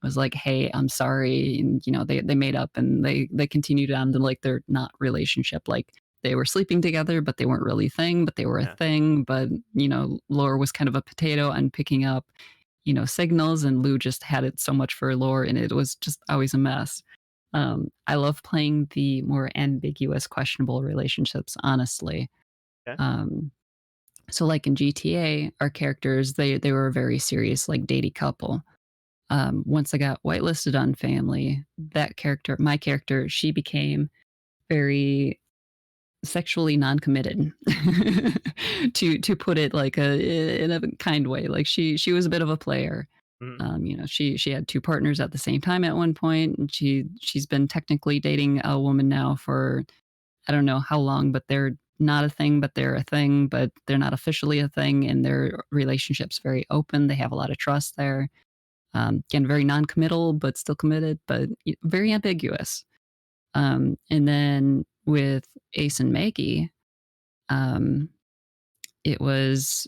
Was like, hey, I'm sorry. And they made up and they continued on to like their not relationship. Like they were sleeping together, but they weren't really a thing, but they were a Yeah, thing. But, Lore was kind of a potato and picking up, signals, and Lou just had it so much for Lore, and it was just always a mess. I love playing the more ambiguous, questionable relationships, honestly. okay. Um, so like in GTA, our characters, they were a very serious, like datey couple. Once I got whitelisted on Family, my character, she became very sexually non-committed to put it like in a kind way. Like she was a bit of a player. Mhm. She had two partners at the same time at one point, and she's been technically dating a woman now for I don't know how long, but they're not a thing, but they're a thing, but they're not officially a thing, and their relationship's very open. They have a lot of trust there. Again, very non-committal, but still committed, but very ambiguous. And then with Ace and Maggie, um, it was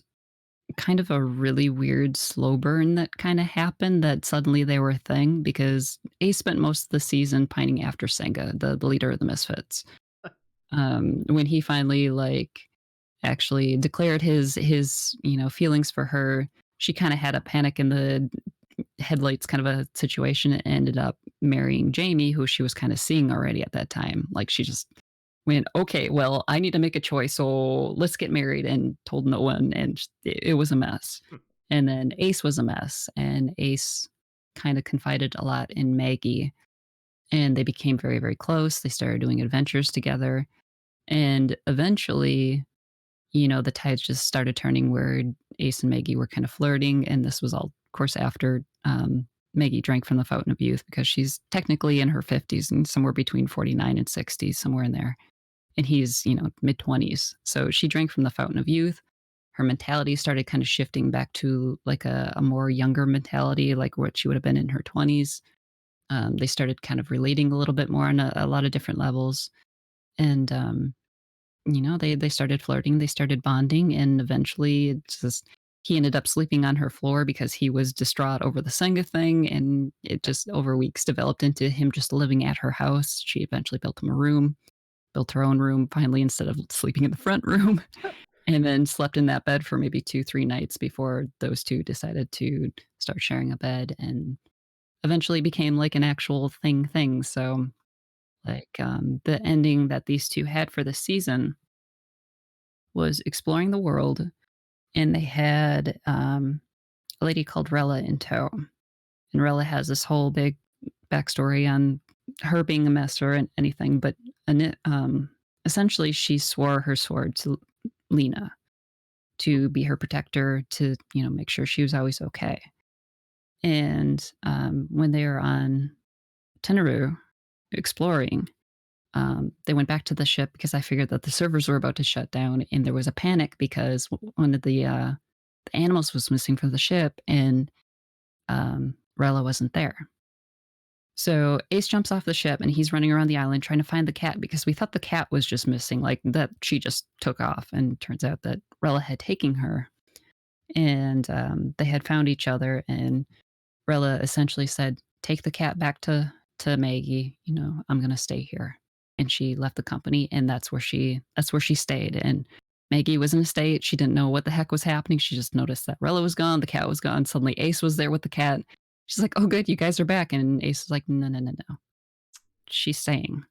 kind of a really weird slow burn that kind of happened that suddenly they were a thing because Ace spent most of the season pining after Senga, the leader of the Misfits. When he finally actually declared his feelings for her, she kind of had a panic in the headlights kind of a situation, and ended up marrying Jamie, who she was kind of seeing already at that time. Like she just went, okay, well, I need to make a choice, so let's get married, and told no one, and it was a mess. Hmm. And then Ace was a mess, and Ace kind of confided a lot in Maggie, and they became very, very close. They started doing adventures together, and eventually, the tides just started turning where Ace and Maggie were kind of flirting, and this was all, of course, after Maggie drank from the fountain of youth because she's technically in her 50s and somewhere between 49 and 60s, somewhere in there. And he's, mid 20s. So she drank from the fountain of youth. Her mentality started kind of shifting back to like a more younger mentality, like what she would have been in her 20s. They started kind of relating a little bit more on a lot of different levels. And they started flirting, they started bonding, and eventually it's just he ended up sleeping on her floor because he was distraught over the Senga thing, and it just over weeks developed into him just living at her house. She eventually built him a room, built her own room finally instead of sleeping in the front room, and then slept in that bed for maybe 2, 3 nights before those 2 decided to start sharing a bed and eventually became like an actual thing. So, like, the ending that these 2 had for the season was exploring the world, and they had, a lady called Rella in tow, and Rella has this whole big backstory on her being a mess or anything, but essentially, she swore her sword to Lena to be her protector, to, make sure she was always okay. And, when they were on Tenerife exploring, they went back to the ship because I figured that the servers were about to shut down, and there was a panic because one of the animals was missing from the ship, and Rella wasn't there. So Ace jumps off the ship and he's running around the island trying to find the cat because we thought the cat was just missing, like that she just took off. And turns out that Rella had taken her, and they had found each other. And Rella essentially said, "Take the cat back to Maggie. I'm gonna stay here." And she left the company, and that's where she stayed. And Maggie was in a state she didn't know what the heck was happening. She just noticed that Rella was gone, the cat was gone. Suddenly, Ace was there with the cat. She's like, "Oh, good, you guys are back." And Ace was like, "No, no, no, no, she's staying."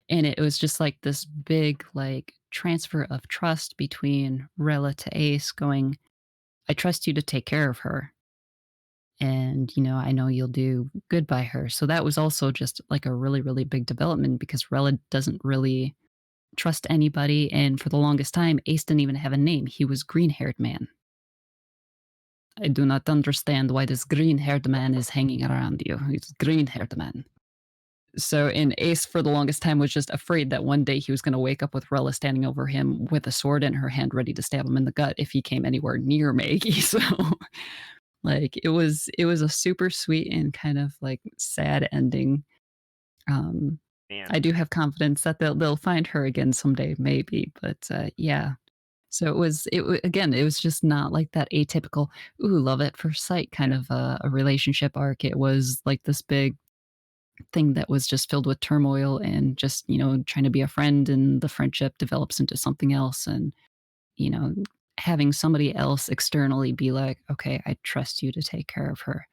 And it was just like this big like transfer of trust between Rella to Ace, going, "I trust you to take care of her, and I know you'll do good by her." So that was also just like a really, really big development because Rella doesn't really trust anybody, and for the longest time Ace didn't even have a name. He was green haired man. "I do not understand why this green haired man is hanging around you. He's green haired man." So, and Ace for the longest time was just afraid that one day he was going to wake up with Rella standing over him with a sword in her hand ready to stab him in the gut if he came anywhere near Maggie. So like it was a super sweet and kind of like sad ending. Um, Man. I do have confidence that they'll find her again someday, maybe. But yeah, so again, it was just not like that atypical "ooh, love at first sight" kind Yeah. of a relationship arc. It was like this big thing that was just filled with turmoil and just trying to be a friend, and the friendship develops into something else, and you know having somebody else externally be like, "Okay, I trust you to take care of her,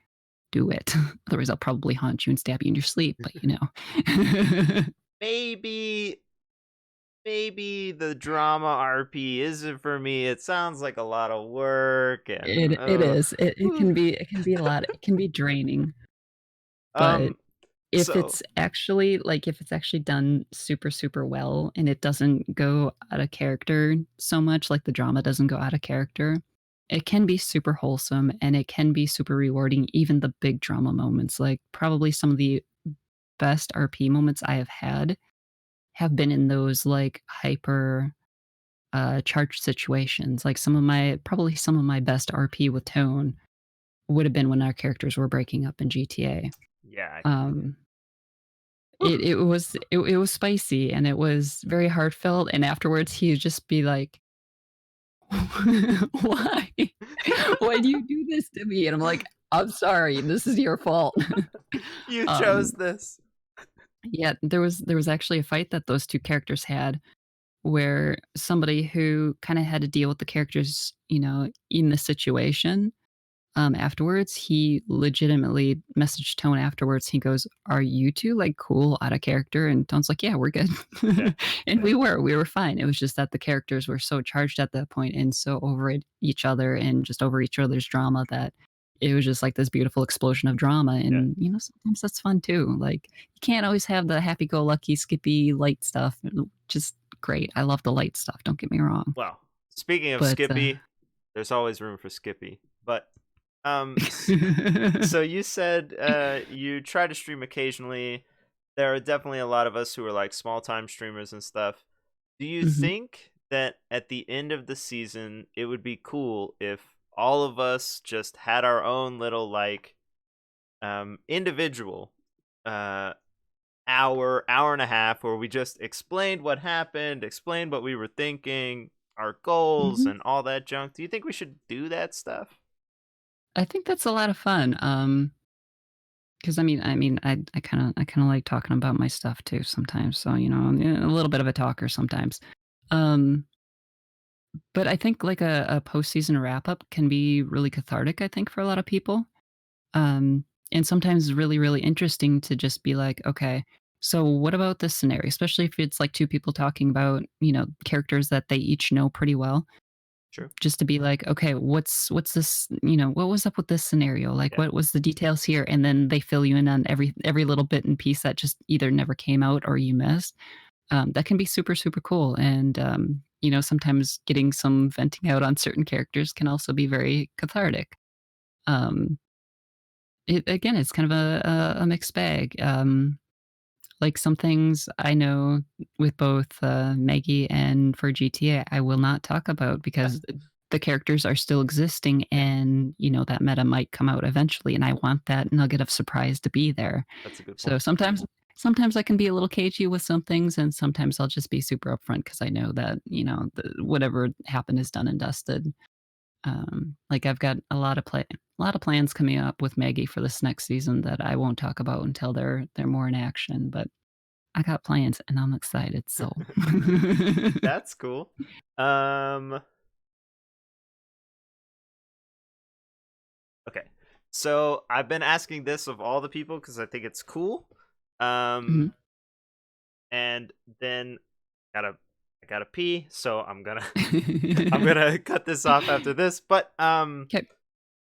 do it." Otherwise I'll probably haunt you and stab you in your sleep, but Maybe the drama RP isn't for me. It sounds like a lot of work and it is. It whew. can be a lot. It can be draining, but um if so it's actually done super, super well and it doesn't go out of character so much, like the drama doesn't go out of character, it can be super wholesome and it can be super rewarding, even the big drama moments. Like, probably some of the best RP moments I have been in those, like, hyper, charged situations. Like, some of my best RP with tone would have been when our characters were breaking up in GTA. yeah, I can Um whew. it was spicy and it was very heartfelt, and afterwards, he'd just be like, "Why? Why do you do this to me?" And I'm like, "I'm sorry, this is your fault." You chose Um, this. yeah, there was actually a fight that those 2 characters had where somebody who kinda had to deal with the characters, in the situation, afterwards, he legitimately messaged Tone afterwards. He goes, "Are you 2, like, cool out of character?" And Tone's like, "Yeah, we're good." Yeah. And we were fine. It was just that the characters were so charged at that point and so over each other and just over each other's drama that it was just like this beautiful explosion of drama, Yeah. and, sometimes that's fun too. Like, you can't always have the happy-go-lucky, skippy, light stuff, just great. I love the light stuff, don't get me wrong. Well, speaking of But, Skippy, there's always room for Skippy. But so you said you try to stream occasionally. There are definitely a lot of us who are like small time streamers and stuff. Do you Mhm, think that at the end of the season it would be cool if all of us just had our own little like individual uh hour and a half where we just explained what happened, explained what we were thinking, our goals mhm. and all that junk? Do you think we should do that stuff? I think that's a lot of fun, 'cause I kinda like talking about my stuff too sometimes, so, yeah, a little bit of a talker sometimes. Um, but I think, like, a postseason wrap-up can be really cathartic, I think, for a lot of people. And sometimes really, really interesting to just be like, "Okay, so what about this scenario?" Especially if it's, like, 2 people talking about, characters that they each know pretty well. True. Just to be like, "Okay, what's this, what was up with this scenario? Like, Yeah. what was the details here?" And then they fill you in on every little bit and piece that just either never came out or you missed. That can be super, super cool, and, sometimes getting some venting out on certain characters can also be very cathartic. Um, it's kind of a mixed bag. Like, some things I know with both, Maggie and for GTA, I will not talk about because the characters are still existing Yeah, and, that meta might come out eventually, and I want that nugget of surprise to be there. that's a good So point. sometimes I can be a little cagey with some things, and sometimes I'll just be super upfront because I know that, whatever happened is done and dusted. Like, I've got a lot of plans coming up with Maggie for this next season that I won't talk about until they're more in action, but I got plans and I'm excited, so That's cool. Um okay. So I've been asking this of all the people because I think it's cool. Um Mhm. and then gotta I gotta pee, so I'm gonna I'm gonna cut this off after this. But 'Kay.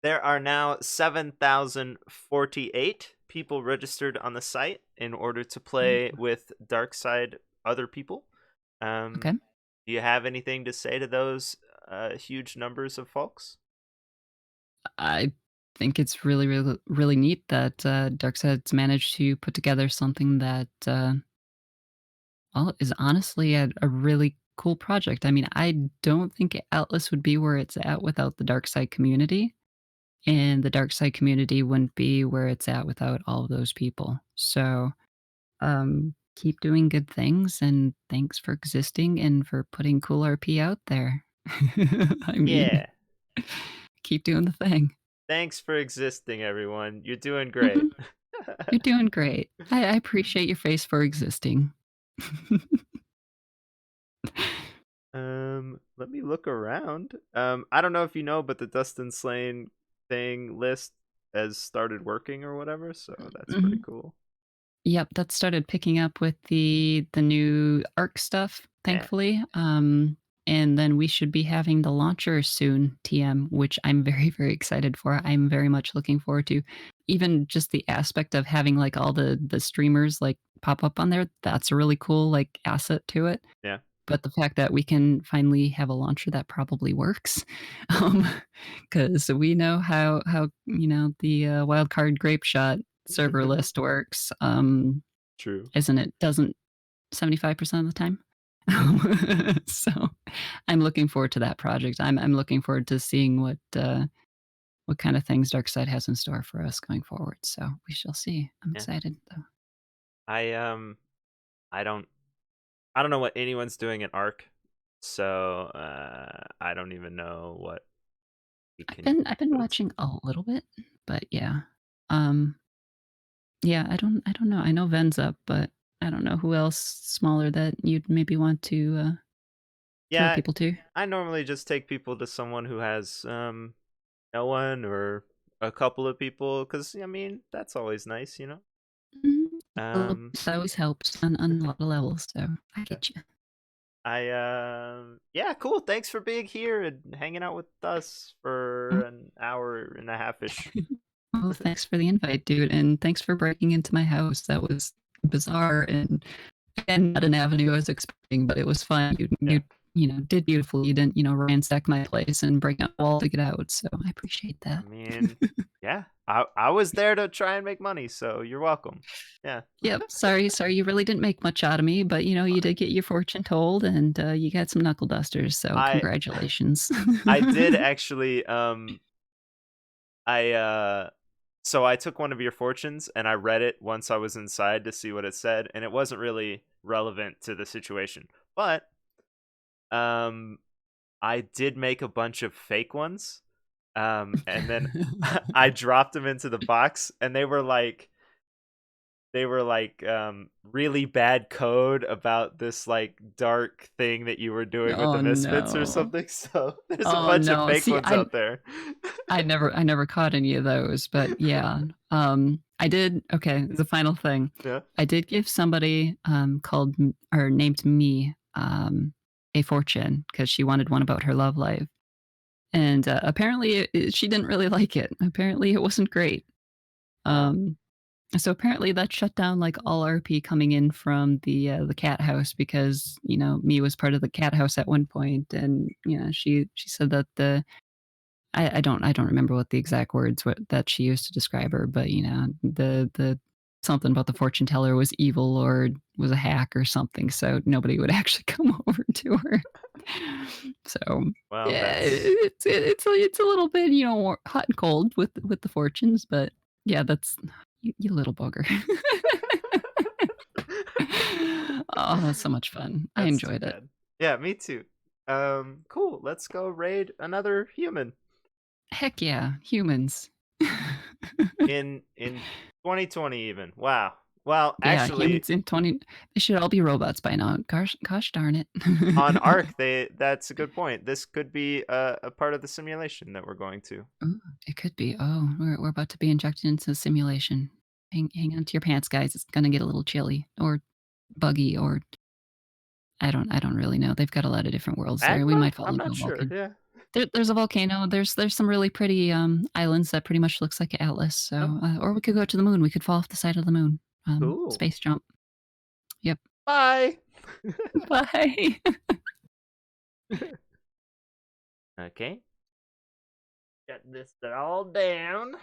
there are now 7,048 people registered on the site in order to play Ooh, with Darkside other people. okay. Do you have anything to say to those huge numbers of folks? I think it's really, really, really neat that, Darkside's managed to put together something that, well, is honestly a really cool project. I mean, I don't think Atlas would be where it's at without the Darkside community, and the Darkside community wouldn't be where it's at without all of those people. So, keep doing good things, and thanks for existing and for putting cool RP out there. I mean, Yeah. keep doing the thing. Thanks for existing, everyone. You're doing great. Mhm. You're doing great. I appreciate your face for existing. Let me look around. I don't know if you know, but the Dustin Slane thing list has started working or whatever, so that's pretty Mhm. cool. Yep, that started picking up with the new Arc stuff, Yeah, thankfully. And then we should be having the launcher soon, TM, which I'm very, very excited for. I'm very much looking forward to. Even just the aspect of having like all the streamers like pop up on there, that's a really cool like asset to it. yeah. But the fact that we can finally have a launcher that probably works, um, because we know how, the, wildcard grape shot server list works, True. isn't it? Doesn't 75% of the time? So, I'm looking forward to that project. I'm looking forward to seeing what kind of things Darkside has in store for us going forward, so we shall see. I'm Yeah. excited, though. I I don't I don't know what anyone's doing in Arc, so I don't even know what we I've can been I've been put its. watching a little bit, but yeah. Um Yeah, I don't know. I know Ven's up, but I don't know who else smaller that you'd maybe want to throw Yeah, people to. I normally just take people to someone who has no one or a couple of people, because I mean that's always nice, you know. Mhm. A little Um, bit always helps on a lot of levels, so I yeah. get you. Yeah, cool. Thanks for being here and hanging out with us for an hour and a half ish. Well, thanks for the invite, dude, and thanks for breaking into my house. That was bizarre and not an avenue I was expecting, but it was fun. Yeah. You know, did beautifully. You didn't, you know, ransack my place and break out a wall to get out, so I appreciate I that. mean, yeah. I was there to try and make money, so you're welcome. Yeah. Yep, sorry you really didn't make much out of me, but, you know, you did get your fortune told, and, you got some knuckle dusters, so I congratulations. I did actually I so I took one of your fortunes and I read it once I was inside to see what it said, and it wasn't really relevant to the situation. But um I did make a bunch of fake ones. And then I dropped them into the box, and they were like really bad code about this like dark thing that you were doing with the Oh, Misfits or no. something. So there's a Oh, bunch of no. fake See, ones out there. I never caught any of those, but yeah. I did okay, the final thing. Yeah. I did give somebody, called m or named Me, a fortune because she wanted one about her love life, and, apparently, she didn't really like it. Apparently, it wasn't great. Oh. Um, so apparently that shut down, like, all RP coming in from the cat house because, you know, Me was part of the cat house at one point, and, you know, she said that I don't remember what the exact words that she used to describe her, but, you know, the something about the fortune teller was evil or was a hack or something, so nobody would actually come over to her. So, Well, yeah, that's it's a little bit, you know, hot and cold with the fortunes, but yeah, that's you little bugger. Oh, that's so much fun. I that's too enjoyed it. bad. Yeah, me too. Cool. Let's go raid another human Heck yeah, humans. in 2020 even. Wow. Well, Yeah, actually, humans in 20 they should all be robots by now. Gosh darn it. on Arc, they that's a good point. This could be a part of the simulation that we're going to. Ooh, it could be. Oh, we're about to be injected into a simulation. Hang on to your pants, guys. It's gonna get a little chilly or buggy or I don't really know. They've got a lot of different worlds there. We Magma? might fall I'm into not a sure. volcano. Yeah. There's a volcano. There's some really pretty, islands that pretty much looks like Atlas, so, Oh, or we could go to the moon. We could fall off the side of the moon. cool. Space jump. Yep. Bye. Bye. Okay. Got this all down.